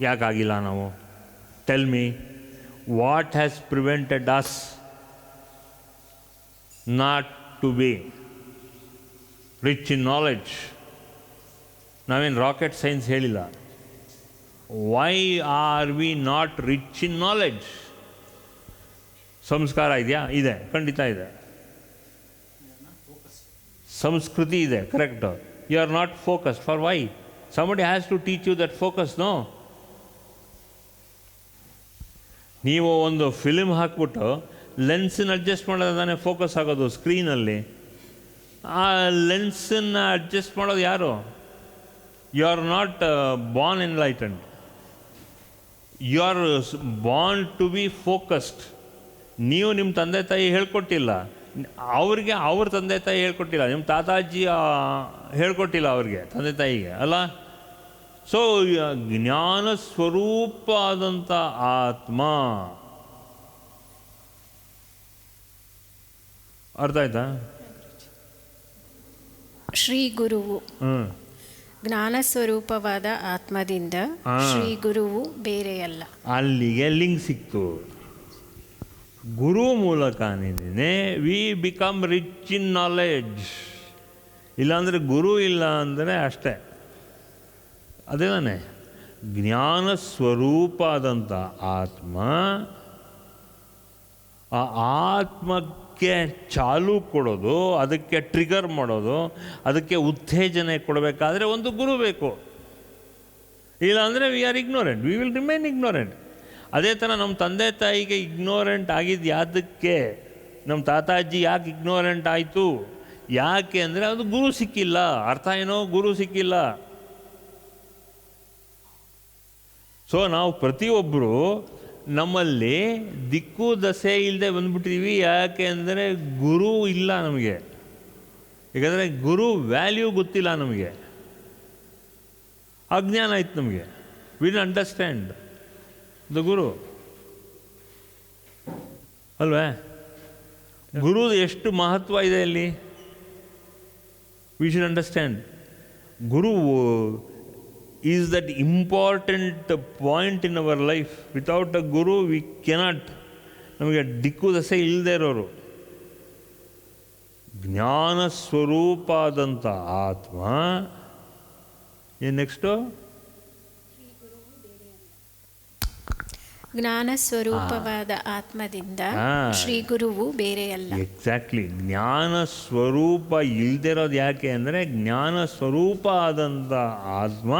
ಯಾಕಾಗಿಲ್ಲ ನಾವು? Tell me. What has prevented us not to be rich in knowledge? ನಾವೇನು ರಾಕೆಟ್ ಸೈನ್ಸ್ ಹೇಳಿಲ್ಲ. Why are we not rich in knowledge? ಸಂಸ್ಕಾರ ಇದೆಯಾ? ಇದೆ, ಖಂಡಿತ ಇದೆ. ಸಂಸ್ಕೃತಿ ಇದೆ, correct. You are not focused. For why? somebody has to teach you that focus, no? ನೀವು ಒಂದು ಫಿಲ್ಮ್ ಹಾಕ್ಬಿಟ್ಟು ಲೆನ್ಸನ್ನು ಅಡ್ಜಸ್ಟ್ ಮಾಡೋದಾನೆ ಫೋಕಸ್ ಆಗೋದು ಸ್ಕ್ರೀನಲ್ಲಿ. ಆ ಲೆನ್ಸನ್ನು ಅಡ್ಜಸ್ಟ್ ಮಾಡೋದು ಯಾರು? You are not born enlightened. You are born to be focused. ನೀವು ನಿಮ್ಮ ತಂದೆ ತಾಯಿ ಹೇಳ್ಕೊಟ್ಟಿಲ್ಲ, ಅವ್ರಿಗೆ ಅವ್ರ ತಂದೆ ತಾಯಿ ಹೇಳ್ಕೊಟ್ಟಿಲ್ಲ, ನಿಮ್ಮ ತಾತಾಜಿ ಹೇಳ್ಕೊಟ್ಟಿಲ್ಲ ಅವ್ರಿಗೆ, ತಂದೆ ತಾಯಿಗೆ ಅಲ್ಲ. ಸೊ ಜ್ಞಾನ ಸ್ವರೂಪ ಆದಂಥ ಆತ್ಮ. ಅರ್ಥ ಆಯ್ತಾ? ಶ್ರೀ ಗುರುವು ಜ್ಞಾನ ಸ್ವರೂಪವಾದ ಆತ್ಮದಿಂದ ಶ್ರೀ ಗುರುವು ಬೇರೆಯಲ್ಲ. ಅಲ್ಲಿಗೆ ಲಿಂಕ್ ಸಿಕ್ತು. ಗುರು ಮೂಲಕನೇ we become rich in knowledge. ಇಲ್ಲಾಂದರೆ ಗುರು ಇಲ್ಲ ಅಂದರೆ ಅಷ್ಟೇ. ಅದೇ ತಾನೆ ಜ್ಞಾನ ಸ್ವರೂಪ ಆದಂಥ ಆತ್ಮ, ಆ ಆತ್ಮಕ್ಕೆ ಚಾಲು ಕೊಡೋದು, ಅದಕ್ಕೆ ಟ್ರಿಗರ್ ಮಾಡೋದು, ಅದಕ್ಕೆ ಉತ್ತೇಜನೆ ಕೊಡಬೇಕಾದ್ರೆ ಒಂದು ಗುರು ಬೇಕು. ಇಲ್ಲಾಂದರೆ V are ignorant, we will remain ignorant. ಅದೇ ಥರ ನಮ್ಮ ತಂದೆ ತಾಯಿಗೆ ಇಗ್ನೋರೆಂಟ್ ಆಗಿದ್ದು ಯಾವುದಕ್ಕೆ, ನಮ್ಮ ತಾತಾಜಿ ಯಾಕೆ ಇಗ್ನೋರೆಂಟ್ ಆಯಿತು, ಯಾಕೆ ಅಂದರೆ ಅದು ಗುರು ಸಿಕ್ಕಿಲ್ಲ. ಅರ್ಥ ಏನೋ, ಗುರು ಸಿಕ್ಕಿಲ್ಲ. ಸೊ ನಾವು ಪ್ರತಿಯೊಬ್ಬರು ನಮ್ಮಲ್ಲಿ ದಿಕ್ಕು ದಸೆ ಇಲ್ಲದೆ ಬಂದ್ಬಿಟ್ಟಿದ್ದೀವಿ. ಯಾಕೆ ಅಂದರೆ ಗುರು ಇಲ್ಲ ನಮಗೆ. ಯಾಕಂದರೆ ಗುರು ವ್ಯಾಲ್ಯೂ ಗೊತ್ತಿಲ್ಲ ನಮಗೆ, ಅಜ್ಞಾನ ಆಯ್ತು ನಮಗೆ. ವಿ ಡಿಡ್ ಅಂಡರ್ಸ್ಟ್ಯಾಂಡ್ ದ ಗುರು ಅಲ್ವೇ? ಗುರು ಎಷ್ಟು ಮಹತ್ವ ಇದೆ ಅಲ್ಲಿ, V should understand. Guru is that important point in our life. Without a Guru we cannot. ನಮಗೆ ದಿಕ್ಕು ದಸೆ ಇಲ್ಲದೆ ಇರೋರು. ಜ್ಞಾನ ಸ್ವರೂಪ ಆದಂಥ ಆತ್ಮ. ಏನು ನೆಕ್ಸ್ಟು? ಜ್ಞಾನ ಸ್ವರೂಪವಾದ ಆತ್ಮದಿಂದ ಶ್ರೀ ಗುರುವು ಬೇರೆಯಲ್ಲ. ಎಕ್ಸಾಕ್ಟ್ಲಿ. ಜ್ಞಾನ ಸ್ವರೂಪ ಇಲ್ದಿರೋದು ಯಾಕೆ ಅಂದರೆ ಜ್ಞಾನ ಸ್ವರೂಪ ಆದಂಥ ಆತ್ಮ,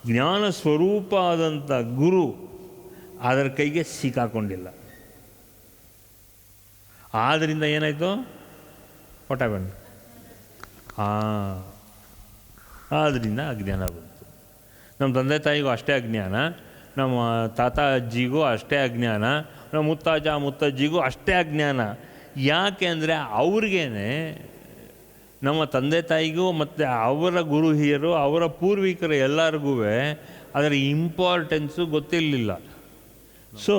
ಜ್ಞಾನ ಸ್ವರೂಪ ಆದಂಥ ಗುರು ಅದರ ಕೈಗೆ ಸಿಕ್ಕಾಕೊಂಡಿಲ್ಲ. ಆದ್ದರಿಂದ ಏನಾಯಿತು? What happen? ಆದ್ದರಿಂದ ಅಜ್ಞಾನ ಬಂತು. ನಮ್ಮ ತಂದೆ ತಾಯಿಗೂ ಅಷ್ಟೇ ಅಜ್ಞಾನ, ನಮ್ಮ ತಾತ ಅಜ್ಜಿಗೂ ಅಷ್ಟೇ ಅಜ್ಞಾನ, ನಮ್ಮ ಮುತ್ತಾಜ ಮುತ್ತಜ್ಜಿಗೂ ಅಷ್ಟೇ ಅಜ್ಞಾನ. ಯಾಕೆ ಅಂದರೆ ಅವ್ರಿಗೇನೆ, ನಮ್ಮ ತಂದೆ ತಾಯಿಗೂ ಮತ್ತು ಅವರ ಗುರು ಹಿರಿಯರು, ಅವರ ಪೂರ್ವಿಕರು ಎಲ್ಲರಿಗೂ ಅದರ ಇಂಪಾರ್ಟೆನ್ಸು ಗೊತ್ತಿರಲಿಲ್ಲ. ಸೊ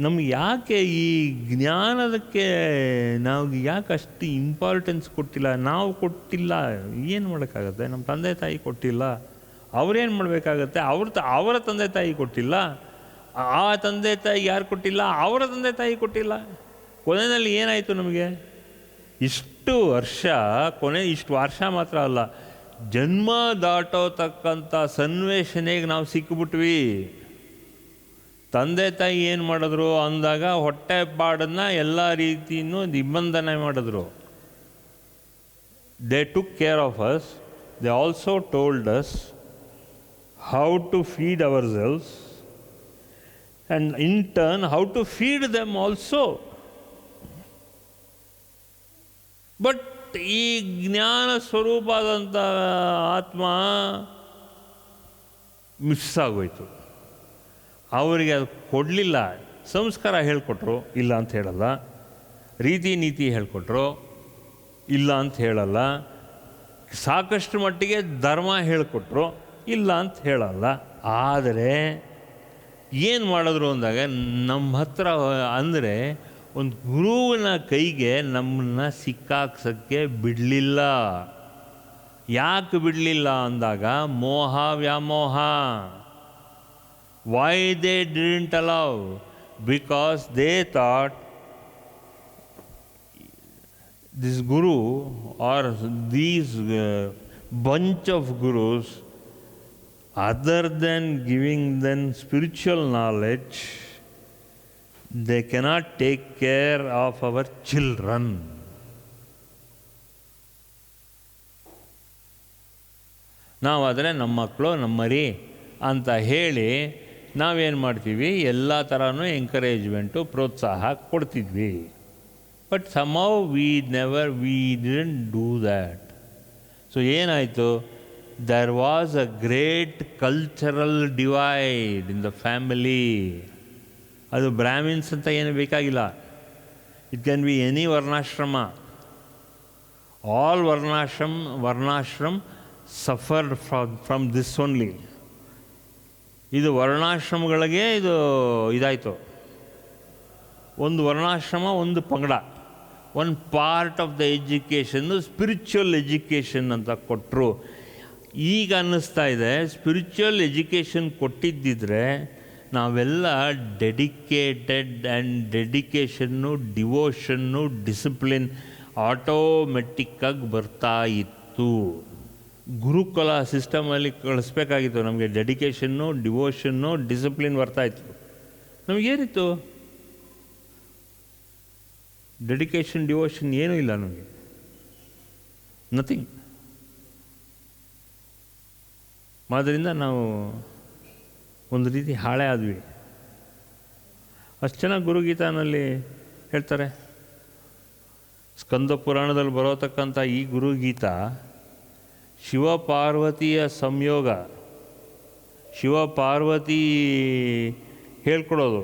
ನಮ್ಗೆ ಯಾಕೆ ಈ ಜ್ಞಾನದಕ್ಕೆ ನಾವು ಯಾಕೆ ಅಷ್ಟು ಇಂಪಾರ್ಟೆನ್ಸ್ ಕೊಟ್ಟಿಲ್ಲ? ನಾವು ಕೊಟ್ಟಿಲ್ಲ, ಏನು ಮಾಡೋಕ್ಕಾಗತ್ತೆ? ನಮ್ಮ ತಂದೆ ತಾಯಿ ಕೊಟ್ಟಿಲ್ಲ, ಅವರೇನು ಮಾಡಬೇಕಾಗತ್ತೆ? ಅವರ ತಂದೆ ತಾಯಿ ಕೊಟ್ಟಿಲ್ಲ, ಆ ತಂದೆ ತಾಯಿ ಯಾರು ಕೊಟ್ಟಿಲ್ಲ? ಅವರ ತಂದೆ ತಾಯಿ ಕೊಟ್ಟಿಲ್ಲ. ಕೊನೆಯಲ್ಲಿ ಏನಾಯಿತು ನಮಗೆ? ಇಷ್ಟು ವರ್ಷ, ಇಷ್ಟು ವರ್ಷ ಮಾತ್ರ ಅಲ್ಲ, ಜನ್ಮ ದಾಟೋತಕ್ಕಂಥ ಸನ್ನಿವೇಶನೆಗೆ ನಾವು ಸಿಕ್ಕಿಬಿಟ್ವಿ. ತಂದೆ ತಾಯಿ ಏನು ಮಾಡಿದ್ರು ಅಂದಾಗ ಹೊಟ್ಟೆ ಪಾಡನ್ನು ಎಲ್ಲ ರೀತಿಯೂ ನಿಬಂಧನೆ ಮಾಡಿದ್ರು. They took care of us. They also told us how to feed ourselves, and in turn how to feed them also. But ಈ ಜ್ಞಾನ ಸ್ವರೂಪವಾದಂಥ ಆತ್ಮ ಮಿಸ್ ಆಗೋಯ್ತು. ಅವರಿಗೆ ಅದು ಕೊಡಲಿಲ್ಲ. ಸಂಸ್ಕಾರ ಹೇಳಿಕೊಟ್ರು, ಇಲ್ಲ ಅಂತ ಹೇಳಲ್ಲ. ರೀತಿ ನೀತಿ ಹೇಳಿಕೊಟ್ರು, ಇಲ್ಲ ಅಂತ ಹೇಳಲ್ಲ. ಸಾಕಷ್ಟು ಮಟ್ಟಿಗೆ ಧರ್ಮ ಹೇಳಿಕೊಟ್ರು, ಇಲ್ಲ ಅಂತ ಹೇಳಲ್ಲ. ಆದರೆ ಏನು ಮಾಡಿದ್ರು ಅಂದಾಗ ನಮ್ಮ ಹತ್ರ ಅಂದರೆ ಒಂದು ಗುರುವಿನ ಕೈಗೆ ನಮ್ಮನ್ನು ಸಿಕ್ಕಾಕ್ಸೋಕ್ಕೆ ಬಿಡಲಿಲ್ಲ. ಯಾಕೆ ಬಿಡಲಿಲ್ಲ ಅಂದಾಗ ಮೋಹ ವ್ಯಾಮೋಹ. Why they didn't allow? Because they thought this Guru are these bunch of gurus, other than giving them spiritual knowledge, they cannot take care of our children. ನಾವಾದರೆ ನಮ್ಮ ಮಕ್ಕಳು ನಮ್ಮ ಮರಿ ಅಂತ ಹೇಳಿ ನಾವೇನು ಮಾಡ್ತೀವಿ, ಎಲ್ಲ ಥರನೂ ಎಂಕರೇಜ್ಮೆಂಟು ಪ್ರೋತ್ಸಾಹ ಕೊಡ್ತಿದ್ವಿ. But somehow we didn't do that. So ಏನಾಯಿತು? there was a great cultural divide in the family. ಅದು ಬ್ರಾಹ್ಮಿನ್ಸ್ ಅಂತ ಏನು ಬೇಕಾಗಿಲ್ಲ. It can be any varnashrama. All varnashram suffered from this only. ಇದು ವರ್ಣಾಶ್ರಮಗಳಿಗೆ ಇದಾಯಿತು. ಒಂದು ವರ್ಣಾಶ್ರಮ, ಒಂದು ಪಂಗಡ, ಒನ್ ಪಾರ್ಟ್ ಆಫ್ ದ ಎಜುಕೇಷನ್ನು ಸ್ಪಿರಿಚುವಲ್ ಎಜುಕೇಷನ್ ಅಂತ ಕೊಟ್ಟರು. ಈಗ ಅನ್ನಿಸ್ತಾ ಇದೆ, ಸ್ಪಿರಿಚುವಲ್ ಎಜುಕೇಷನ್ ಕೊಟ್ಟಿದ್ದಿದ್ರೆ ನಾವೆಲ್ಲ ಡೆಡಿಕೇಷನ್ನು, ಡಿವೋಷನ್ನು, ಡಿಸಿಪ್ಲಿನ್ ಆಟೋಮೆಟಿಕ್ಕಾಗಿ ಬರ್ತಾ ಇತ್ತು. ಗುರುಕುಲ ಸಿಸ್ಟಮಲ್ಲಿ ಕಳಿಸ್ಬೇಕಾಗಿತ್ತು. ನಮಗೆ ಡೆಡಿಕೇಷನ್ನು, ಡಿವೋಷನ್ನು, ಡಿಸಿಪ್ಲಿನ್ ಬರ್ತಾಯಿತ್ತು. ನಮಗೇನಿತ್ತು? ಡೆಡಿಕೇಷನ್, ಡಿವೋಷನ್ ಏನೂ ಇಲ್ಲ ನಮಗೆ, ನಥಿಂಗ್. ಆದ್ದರಿಂದ ನಾವು ಒಂದು ರೀತಿ ಹಾಳೇ ಆದ್ವಿ. ಅಷ್ಟು ಚೆನ್ನಾಗಿ ಗುರುಗೀತಾನಲ್ಲಿ ಹೇಳ್ತಾರೆ. ಸ್ಕಂದ ಪುರಾಣದಲ್ಲಿ ಬರೋತಕ್ಕಂಥ ಈ ಗುರುಗೀತ ಶಿವಪಾರ್ವತಿಯ ಸಂಯೋಗ, ಶಿವಪಾರ್ವತಿ ಹೇಳ್ಕೊಡೋದು.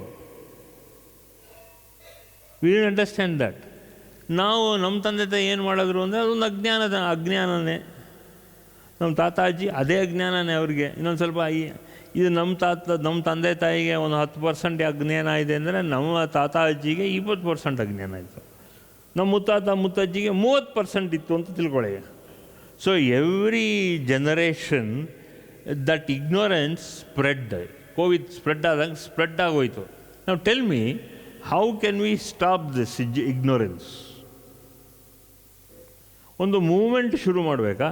We didn't understand that. ನಾವು ನಮ್ಮ ತಂದೆ ತಾಯಿ ಏನು ಮಾಡಿದ್ರು ಅಂದರೆ ಅದೊಂದು ಅಜ್ಞಾನನೇ. ನಮ್ಮ ತಾತ ಅಜ್ಜಿ ಅದೇ ಅಜ್ಞಾನನೇ ಅವ್ರಿಗೆ. ಇನ್ನೊಂದು ಸ್ವಲ್ಪ ಇದು ನಮ್ಮ ತಂದೆ ತಾಯಿಗೆ ಒಂದು 10% ಅಜ್ಞಾನ ಇದೆ ಅಂದರೆ ನಮ್ಮ ತಾತ ಅಜ್ಜಿಗೆ 20% ಅಜ್ಞಾನ ಇತ್ತು. ನಮ್ಮ ಮುತ್ತಾತ ಮುತ್ತಜ್ಜಿಗೆ 30% ಇತ್ತು ಅಂತ ತಿಳ್ಕೊಳ್ಳಿ. So every generation that ignorance spread. Covid spread ಆಗೋಯ್ತು. ನಾವು tell me, how can V stop this ignorance? ಒಂದು ಮೂಮೆಂಟ್ ಶುರು ಮಾಡಬೇಕಾ,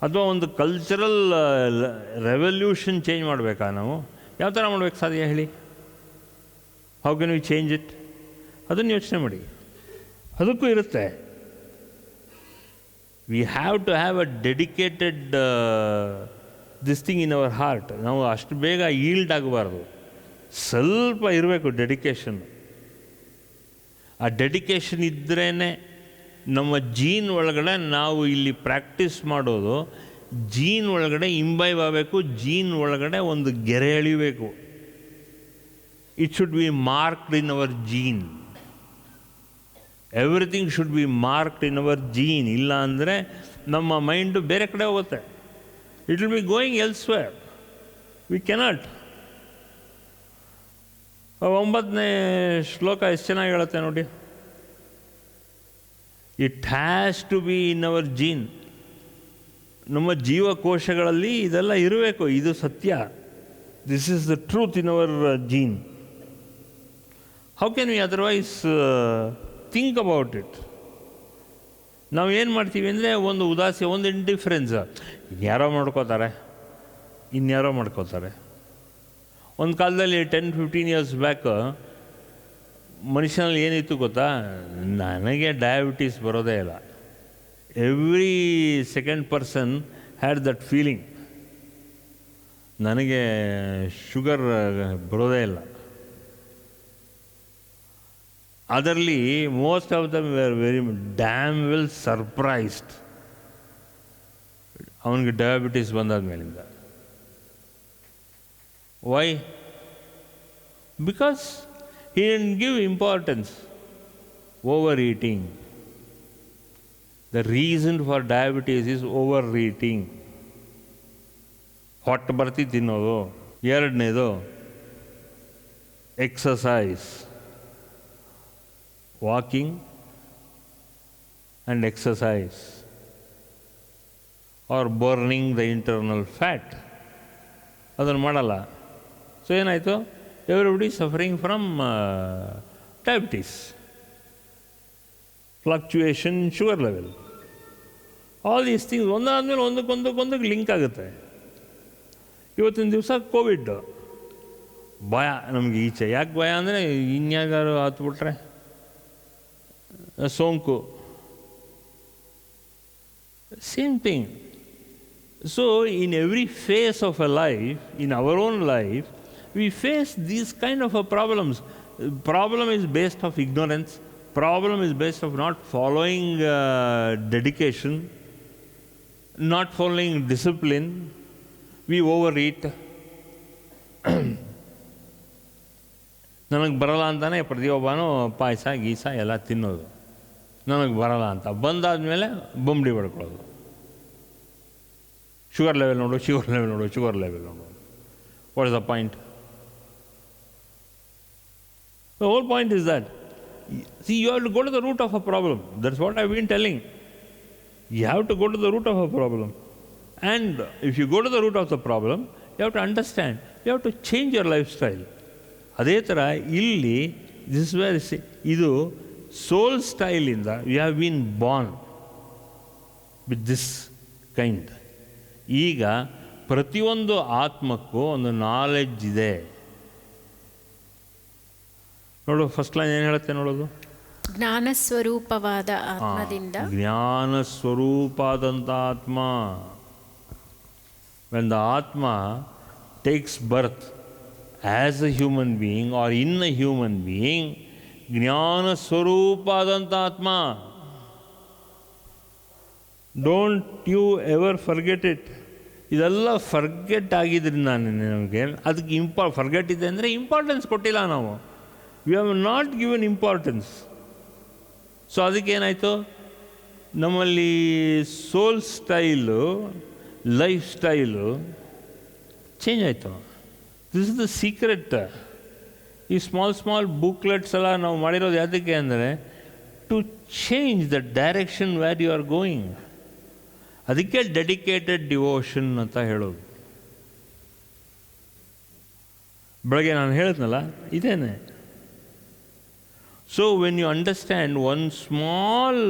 ಅಥವಾ ಒಂದು ಕಲ್ಚರಲ್ ರೆವಲ್ಯೂಷನ್ ಚೇಂಜ್ ಮಾಡಬೇಕಾ? ನಾವು ಯಾವ ಥರ ಮಾಡಬೇಕು ಸಾಧ್ಯ ಹೇಳಿ? How can we change it? ಅದನ್ನು ಯೋಚನೆ ಮಾಡಿ. ಅದಕ್ಕೂ ಇರುತ್ತೆ. We have to have a dedicated this thing in our heart. ನಾವು ಅಷ್ಟು ಬೇಗ ಈಲ್ಡ್ ಆಗಬಾರ್ದು. ಸ್ವಲ್ಪ ಇರಬೇಕು ಡೆಡಿಕೇಷನ್. ಆ ಡೆಡಿಕೇಷನ್ ಇದ್ರೇ ನಮ್ಮ ಜೀನ್ ಒಳಗಡೆ ನಾವು ಇಲ್ಲಿ ಪ್ರಾಕ್ಟೀಸ್ ಮಾಡೋದು, ಜೀನ್ ಒಳಗಡೆ ಇಂಬೈವ್ ಆಗಬೇಕು, ಜೀನ್ ಒಳಗಡೆ ಒಂದು ಗೆರೆ ಎಳಿಬೇಕು. It should be marked in our gene. Everything should be marked in our gene. ಇಲ್ಲ ಅಂದರೆ ನಮ್ಮ ಮೈಂಡು ಬೇರೆ ಕಡೆ ಹೋಗುತ್ತೆ. It will be going elsewhere. We cannot. 9ನೇ ಶ್ಲೋಕ ಎಷ್ಟು ಚೆನ್ನಾಗಿ ಹೇಳುತ್ತೆ ನೋಡಿ. It has to be in our gene. ನಮ್ಮ ಜೀವಕೋಶಗಳಲ್ಲಿ ಇದೆಲ್ಲ ಇರಬೇಕು. ಇದು ಸತ್ಯ. This is the truth in our gene. How can we otherwise think about it? ನಾವು ಏನು ಮಾಡ್ತೀವಿ ಅಂದರೆ ಒಂದು ಇಂಡಿಫರೆನ್ಸ್. ಇನ್ಯಾರೋ ಮಾಡ್ಕೋತಾರೆ. ಒಂದು ಕಾಲದಲ್ಲಿ 10-15 years ಬ್ಯಾಕ್ ಮನುಷ್ಯನಲ್ಲಿ ಏನಿತ್ತು ಗೊತ್ತಾ? ನನಗೆ ಡಯಾಬಿಟೀಸ್ ಬರೋದೇ ಇಲ್ಲ. Every second person had that feeling. ನನಗೆ ಶುಗರ್ ಬರೋದೇ ಇಲ್ಲ. ಅದರಲ್ಲಿ most of them were very damn well surprised ಅವನಿಗೆ ಡಯಾಬಿಟೀಸ್ ಬಂದಾದ ಮೇಲಿಂದ. Why? Because he didn't give importance. Overeating. The reason for diabetes is overeating. ಹೊಟ್ಟೆ ಬರ್ತಿ ತಿನ್ನೋದು. ಎರಡನೇದು exercise. Walking and exercise R burning the internal fat. ಅದನ್ನು ಮಾಡಲ್ಲ. So ಏನಾಯಿತು? Everybody is suffering from diabetes, fluctuation in sugar level. All these things ಒಂದಾದ್ಮೇಲೆ ಒಂದಕ್ಕೊಂದಕ್ಕೆ link ಆಗುತ್ತೆ. ಇವತ್ತಿನ ದಿವಸ ಕೋವಿಡ್ ಭಯ ನಮಗೆ ಈಚೆ. ಯಾಕೆ ಭಯ ಅಂದರೆ ಇನ್ಯಾಗಾರು ಹತ್ಬಿಟ್ರೆ ಸೋಂಕು. Same thing. So in every phase of a life, in our own life, we face these kind of problems. Problem is based of ignorance. Problem is based of not following dedication, not following discipline. We overeat. ನನಗೆ ಬರಲ್ಲ ಅಂತಾನೆ ಪ್ರತಿಯೊಬ್ಬನೂ ಪಾಯಸ ಗೀಸ ಎಲ್ಲ ತಿನ್ನೋದು. ನನಗೆ ಬರಲ್ಲ ಅಂತ ಬಂದಾದಮೇಲೆ ಬೊಂಬಡಿ ಹೊಡ್ಕೊಳ್ಳೋದು. Sugar level ನೋಡು. What is the point? The whole point is that, see, you have to go to the root of a problem. That's what I've been telling. You have to go to the root of a problem. And if you go to the root of the problem, you have to understand. You have to change your lifestyle. ಅದೇ ಥರ ಇಲ್ಲಿ this where ಇದು soul ಸ್ಟೈಲಿಂದ you have been born with this kind. ಈಗ ಪ್ರತಿಯೊಂದು ಆತ್ಮಕ್ಕೂ ಒಂದು knowledge ಇದೆ. ನೋಡು, ಫಸ್ಟ್ ಲೈನ್ ಏನು ಹೇಳುತ್ತೆ ನೋಡೋದು? ಜ್ಞಾನ ಸ್ವರೂಪವಾದ ಆತ್ಮದಿಂದ. ಜ್ಞಾನ ಸ್ವರೂಪಾದಂಥ ಆತ್ಮ. When the atma takes birth as a human being or in a human being, ಜ್ಞಾನ ಸ್ವರೂಪಾದಂಥ ಆತ್ಮ. Don't you ever forget it. ಇದೆಲ್ಲ ಫರ್ಗೆಟ್ ಆಗಿದ್ರಿಂದ ನಮಗೆ ಅದಕ್ಕೆ ಫರ್ಗೆಟ್ ಇದೆ ಅಂದರೆ ಇಂಪಾರ್ಟೆನ್ಸ್ ಕೊಟ್ಟಿಲ್ಲ ನಾವು. We have not given importance. So ಅದಕ್ಕೇನಾಯಿತು, ನಮ್ಮಲ್ಲಿ soul style, life style change ಆಯಿತು. This is the secret. ಈ ಸ್ಮಾಲ್ ಬುಕ್ಲೆಟ್ಸ್ ಎಲ್ಲ ನಾವು ಮಾಡಿರೋದು ಯಾವುದಕ್ಕೆ ಅಂದರೆ to change the direction where you are going. ಅದಕ್ಕೆ ಡೆಡಿಕೇಟೆಡ್ ಡಿವೋಷನ್ ಅಂತ ಹೇಳೋದು. ಬೆಳಗ್ಗೆ ನಾನು ಹೇಳಿದ್ನಲ್ಲ ಇದೇನೆ. So when you understand one small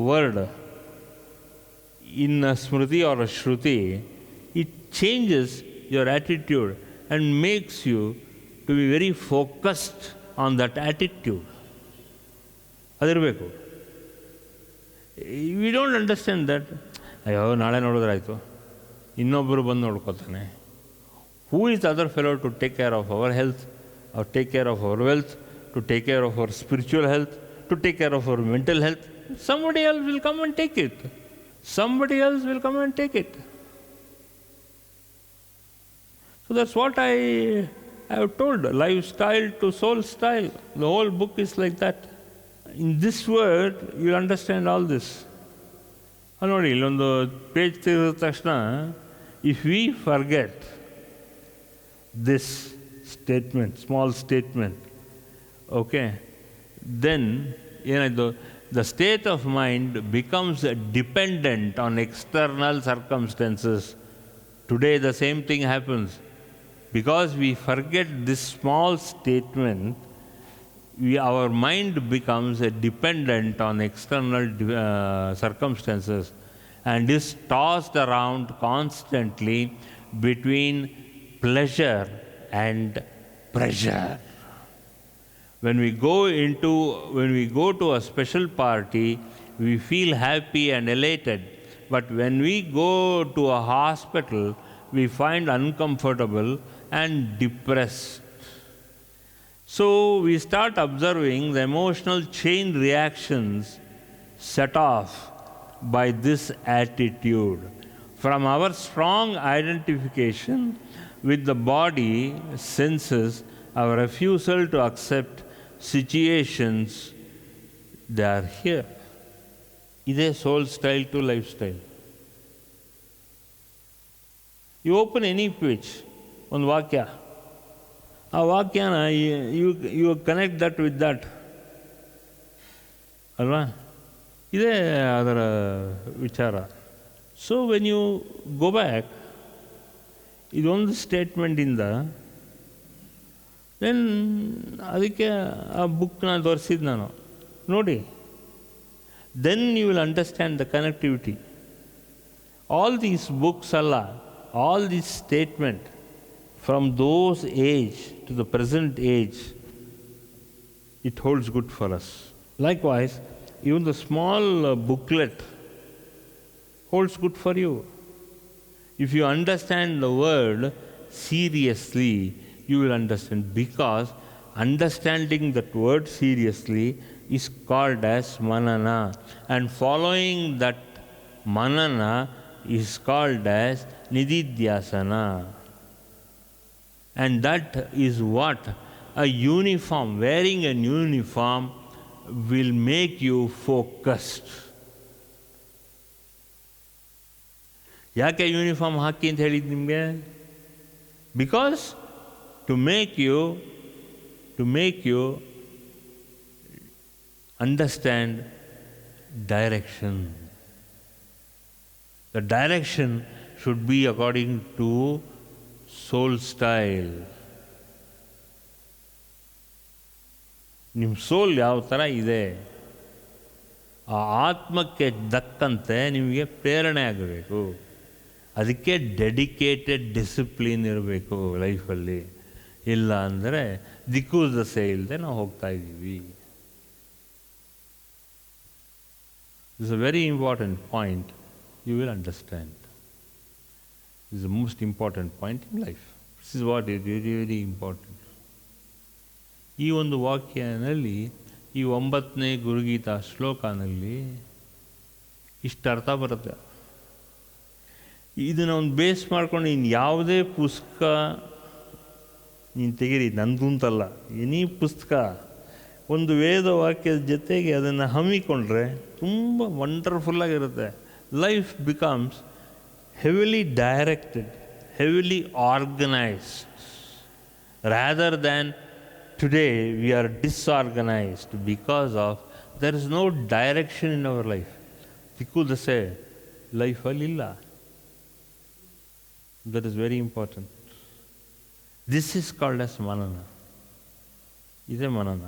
word in a smriti or a shruti, it changes your attitude and makes you to be very focused on that attitude. ಅದಿರಬೇಕು. We don't understand that. ಅಯ್ಯೋ ನಾಳೆ ನೋಡಿದ್ರಾಯ್ತು, ಇನ್ನೊಬ್ಬರು ಬಂದು ನೋಡ್ಕೋತಾನೆ. Who is other fellow to take care of our health, or take care of our wealth, to take care of our spiritual health, to take care of our mental health? Somebody else will come and take it. Somebody else will come and take it. So that's what I have told, lifestyle to soul style. The whole book is like that. In this word, you understand all this. ನೋಡಿ, ಇಲ್ಲೊಂದು page ತೆಗೆದ ತಕ್ಷಣ, if we forget this statement, small statement, okay, then ಏನಾಯ್ತು, the state of mind becomes dependent on external circumstances. Today the same thing happens. Because we forget this small statement, our mind becomes dependent on external circumstances and is tossed around constantly between pleasure and pressure. When we go to a special party, we feel happy and elated. But when we go to a hospital, we find uncomfortable and depressed. So we start observing the emotional chain reactions set off by this attitude. From our strong identification with the body senses, our refusal to accept situations, they are here. Iday soul style to lifestyle. You open any page, ಒಂದು ವಾಕ್ಯ, ಆ ವಾಕ್ಯನ you connect that with that ಅಲ್ವಾ? ಇದೇ ಅದರ ವಿಚಾರ. So when you go back, ಇದೊಂದು ಸ್ಟೇಟ್ಮೆಂಟಿಂದ ದೆನ್ ಅದಕ್ಕೆ ಆ ಬುಕ್ನ ತೋರಿಸಿದ್ದು ನಾನು ನೋಡಿ. Then you will understand the connectivity. All these books ಅಲ್ಲ, all this statement from those age to the present age, it holds good for us. Likewise, even the small booklet holds good for you. If you understand the word seriously, you will understand, because understanding that word seriously is called as manana, and following that manana is called as nididhyasana. And that is what a uniform, wearing an uniform will make you focused. ಯಾಕೆ uniform ಹಾಕಿ ಅಂತ ಹೇಳಿದ್ದು ನಿಮಗೆ? Because to make you understand direction. The direction should be according to soul style. ನಿಮ್ಮ ಸೋಲ್ ಯಾವ ಥರ ಇದೆ, ಆ ಆತ್ಮಕ್ಕೆ ದಕ್ಕಂತೆ ನಿಮಗೆ ಪ್ರೇರಣೆ ಆಗಬೇಕು. ಅದಕ್ಕೆ ಡೆಡಿಕೇಟೆಡ್ ಡಿಸಿಪ್ಲಿನ್ ಇರಬೇಕು ಲೈಫಲ್ಲಿ. ಇಲ್ಲ ಅಂದರೆ ದಿಕ್ಕು ದಸೆ ಇಲ್ಲದೆ ನಾವು ಹೋಗ್ತಾ ಇದ್ದೀವಿ. This is a very important point. You will understand. This is the most important point in life. This is what is very, very important. ಈ ಒಂದು ವಾಕ್ಯನಲ್ಲಿ, ಈ 9ನೇ ಗುರುಗೀತಾ ಶ್ಲೋಕನಲ್ಲಿ ಇಷ್ಟು ಅರ್ಥ ಬರುತ್ತೆ. ಇದನ್ನು ಒಂದು ಬೇಸ್ ಮಾಡ್ಕೊಂಡು ಇನ್ನು ಯಾವುದೇ ಪುಸ್ತಕ ನೀನು ತೆಗೀರಿ, ನಂದು ಅಂತಲ್ಲ, ಎನಿ ಪುಸ್ತಕ ಒಂದು ವೇದ ವಾಕ್ಯದ ಜೊತೆಗೆ ಅದನ್ನು ಹಮ್ಮಿಕೊಂಡ್ರೆ ತುಂಬ ವಂಡರ್ಫುಲ್ಲಾಗಿರುತ್ತೆ. Life becomes heavily directed, heavily organised, rather than today we are disorganised because of there is no direction in our life. ದಿಕ್ಕು ದಸೆ ಲೈಫಲ್ಲಿಲ್ಲ. That is very important. This is called as manana. ಇದೇ ಮನನ.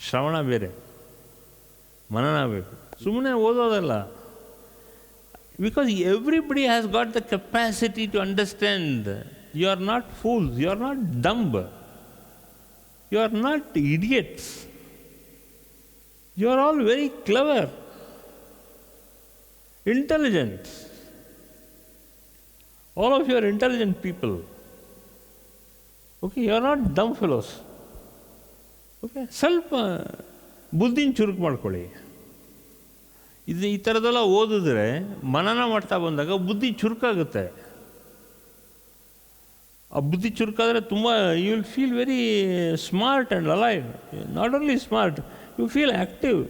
ಶ್ರವಣ ಬೇರೆ, ಮನನ ಬೇಕು. ಸುಮ್ಮನೆ ಓದೋದಲ್ಲ. Because everybody has got the capacity to understand. You are not fools, you are not dumb, you are not idiots, you are all very clever, intelligent. All of you are intelligent people. Okay, you are not dumb fellows. Okay, ಸ್ವಲ್ಪ ಬುದ್ಧಿನ ಚುರುಕು ಮಾಡ್ಕೊಳ್ಳಿ. ಇದು ಈ ಥರದೆಲ್ಲ ಓದಿದ್ರೆ, ಮನನ ಮಾಡ್ತಾ ಬಂದಾಗ ಬುದ್ಧಿ ಚುರುಕಾಗುತ್ತೆ. ಆ ಬುದ್ಧಿ ಚುರುಕಾದರೆ ತುಂಬ you will feel very smart and alive. Not only smart, you feel active.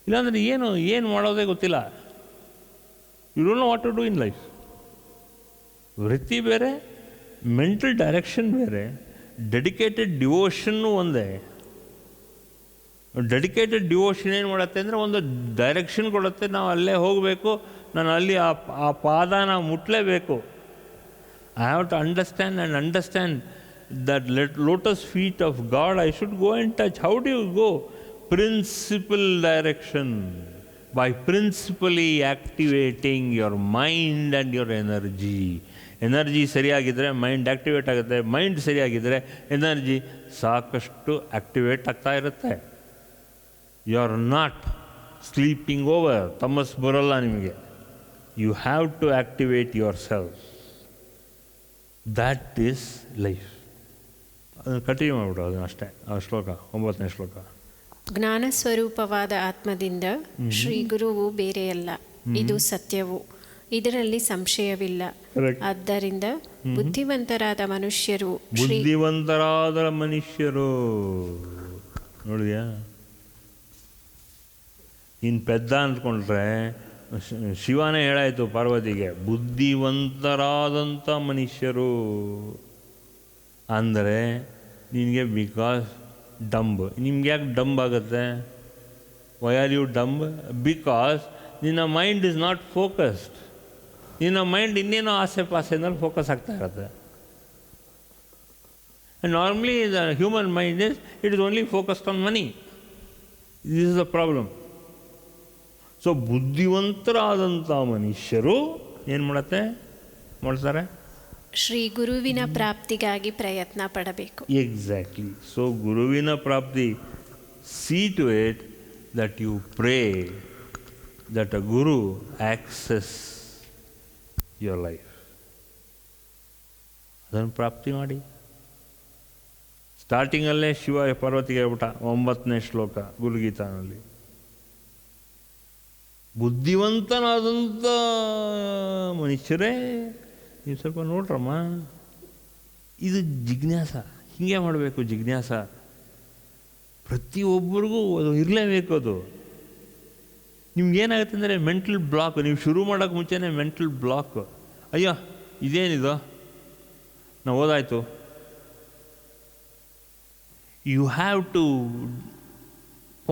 ಇಲ್ಲಾಂದರೆ ಏನು ಮಾಡೋದೇ ಗೊತ್ತಿಲ್ಲ. You don't know what to do in life. ವೃತ್ತಿ ಬೇರೆ, ಮೆಂಟಲ್ ಡೈರೆಕ್ಷನ್ ಬೇರೆ, ಡೆಡಿಕೇಟೆಡ್ ಡಿವೋಷನ್ನು ಒಂದೇ. ಡೆಡಿಕೇಟೆಡ್ ಡಿವೋಷನ್ ಏನು ಮಾಡುತ್ತೆ ಅಂದರೆ ಒಂದು ಡೈರೆಕ್ಷನ್ ಕೊಡುತ್ತೆ. ನಾವು ಅಲ್ಲೇ ಹೋಗಬೇಕು, ನಾನು ಅಲ್ಲಿ ಆ ಪಾದನ ಮುಟ್ಟಲೇಬೇಕು. I have to understand that lotus feet of God I should go and touch. How do you go? Principal direction. By principally activating your mind and your energy. Energy ಸರಿಯಾಗಿದ್ದರೆ ಮೈಂಡ್ ಆ್ಯಕ್ಟಿವೇಟ್ ಆಗುತ್ತೆ, mind ಸರಿಯಾಗಿದ್ದರೆ energy ಸಾಕಷ್ಟು activate ಆಗ್ತಾ ಇರುತ್ತೆ. You are not sleeping over. ತಮಸ್ ಬರೋಲ್ಲ ನಿಮಗೆ. You have to activate your self. That is life. ಅದನ್ನು ಕಂಟಿನ್ಯೂ ಮಾಡಿಬಿಡು. ಅದನ್ನು ಅಷ್ಟೇ. ಆ ಶ್ಲೋಕ 9ನೇ ಶ್ಲೋಕ. ಜ್ಞಾನ ಸ್ವರೂಪವಾದ ಆತ್ಮದಿಂದ ಶ್ರೀ ಗುರುವು ಬೇರೆಯಲ್ಲ, ಇದು ಸತ್ಯವು, ಇದರಲ್ಲಿ ಸಂಶಯವಿಲ್ಲ. ಆದ್ದರಿಂದ ಬುದ್ಧಿವಂತರಾದ ಮನುಷ್ಯರು ನೋಡಿದ್ಯಾ? ಇನ್ನು ಪೆದ್ದ ಅಂದ್ಕೊಂಡ್ರೆ ಶಿವನೇ ಹೇಳಾಯಿತು ಪಾರ್ವತಿಗೆ, ಬುದ್ಧಿವಂತರಾದಂಥ ಮನುಷ್ಯರು ಅಂದರೆ ನಿನಗೆ ಬಿಕಾಸ್ ಡಂಬ್. ನಿಮ್ಗೆ ಯಾಕೆ ಡಂಬ್ ಆಗುತ್ತೆ? Why are you dumb? Because ನಿನ್ನ ಮೈಂಡ್ ಇಸ್ ನಾಟ್ ಫೋಕಸ್ಡ್. ನಿನ್ನ ಮೈಂಡ್ ಇನ್ನೇನೋ ಆಸೆ ಪಾಸೆನಲ್ಲಿ ಫೋಕಸ್ ಆಗ್ತಾ ಇರುತ್ತೆ. Normally the human mind it is only focused on money. This is the problem. So ಬುದ್ಧಿವಂತರಾದಂಥ ಮನುಷ್ಯರು ಏನು ಮಾಡ್ತಾರೆ? ಶ್ರೀ ಗುರುವಿನ ಪ್ರಾಪ್ತಿಗಾಗಿ ಪ್ರಯತ್ನ ಪಡಬೇಕು. ಎಕ್ಸಾಕ್ಟ್ಲಿ. ಸೊ ಗುರುವಿನ ಪ್ರಾಪ್ತಿ, see to it that you pray that a guru access your life. ಅದನ್ನು ಪ್ರಾಪ್ತಿ ಮಾಡಿ. ಸ್ಟಾರ್ಟಿಂಗಲ್ಲೇ ಶಿವ ಪಾರ್ವತಿಗೆ ಹೇಳ್ಬಿಟ್ಟ 9ನೇ ಶ್ಲೋಕ ಗುರುಗೀತಾನಲ್ಲಿ. ಬುದ್ಧಿವಂತನಾದಂಥ ಮನುಷ್ಯರೇ ನೀವು ಸ್ವಲ್ಪ ನೋಡ್ರಮ್ಮ, ಇದು ಜಿಜ್ಞಾಸ. ಹೀಗೆ ಮಾಡಬೇಕು ಜಿಜ್ಞಾಸ. ಪ್ರತಿಯೊಬ್ಬರಿಗೂ ಅದು ಇರಲೇಬೇಕು. ಅದು ನಿಮ್ಗೇನಾಗುತ್ತೆ ಅಂದರೆ ಮೆಂಟಲ್ ಬ್ಲಾಕ್. ನೀವು ಶುರು ಮಾಡೋಕ್ಕೆ ಮುಂಚೆನೇ ಮೆಂಟಲ್ ಬ್ಲಾಕ್. ಅಯ್ಯೋ ಇದೇನಿದು, ನಾವು ಓದಾಯಿತು. You have to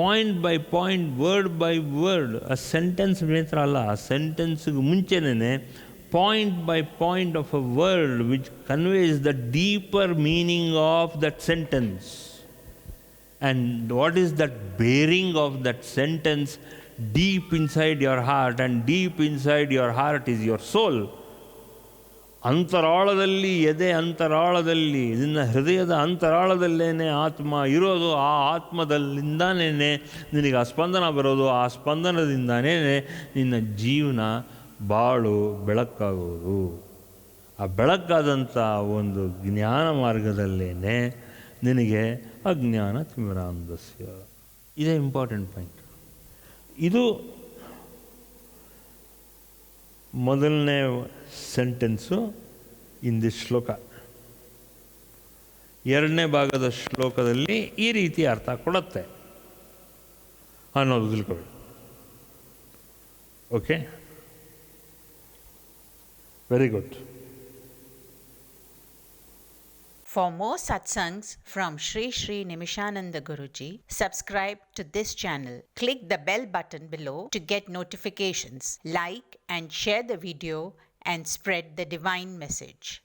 point by point, word by word, ಆ ಸೆಂಟೆನ್ಸ್ ಮಾತ್ರ ಅಲ್ಲ, ಆ ಸೆಂಟೆನ್ಸ್ಗೆ ಮುಂಚೆನೇ point by point of a word which conveys the deeper meaning of that sentence. And what is that bearing of that sentence deep inside your heart? And deep inside your heart is your soul. ಅಂತರಾಳದಲ್ಲಿ, ಎದೆ ಅಂತರಾಳದಲ್ಲಿ, ನಿನ್ನ ಹೃದಯದ ಅಂತರಾಳದಲ್ಲೇನೆ ಆತ್ಮ ಇರೋದು. ಆ ಆತ್ಮದಲ್ಲಿಂದಾನೇ ನಿನಗೆ ಆ ಸ್ಪಂದನ ಬರೋದು. ಆ ಸ್ಪಂದನದಿಂದಾನೇ ನಿನ್ನ ಜೀವನ ಬಾಳು ಬೆಳಕಾಗುವುದು. ಆ ಬೆಳಕಾದಂಥ ಒಂದು ಜ್ಞಾನ ಮಾರ್ಗದಲ್ಲೇ ನಿನಗೆ ಅಜ್ಞಾನ ತಿಮಿರಾಂಧಸ್ಯ. ಇದೇ ಇಂಪಾರ್ಟೆಂಟ್ ಪಾಯಿಂಟ್. ಇದು ಮೊದಲನೇ ಸೆಂಟೆನ್ಸು ಇನ್ ದಿಸ್ ಶ್ಲೋಕ. ಎರಡನೇ ಭಾಗದ ಶ್ಲೋಕದಲ್ಲಿ ಈ ರೀತಿ ಅರ್ಥ ಕೊಡುತ್ತೆ ಅನ್ನೋದು ತಿಳ್ಕೊಳ್ಳಿ. Okay, very good. For more satsangs from Sri Sri Nimishananda Guruji, subscribe to this channel. Click the bell button below to get notifications. Like and share the video and spread the divine message.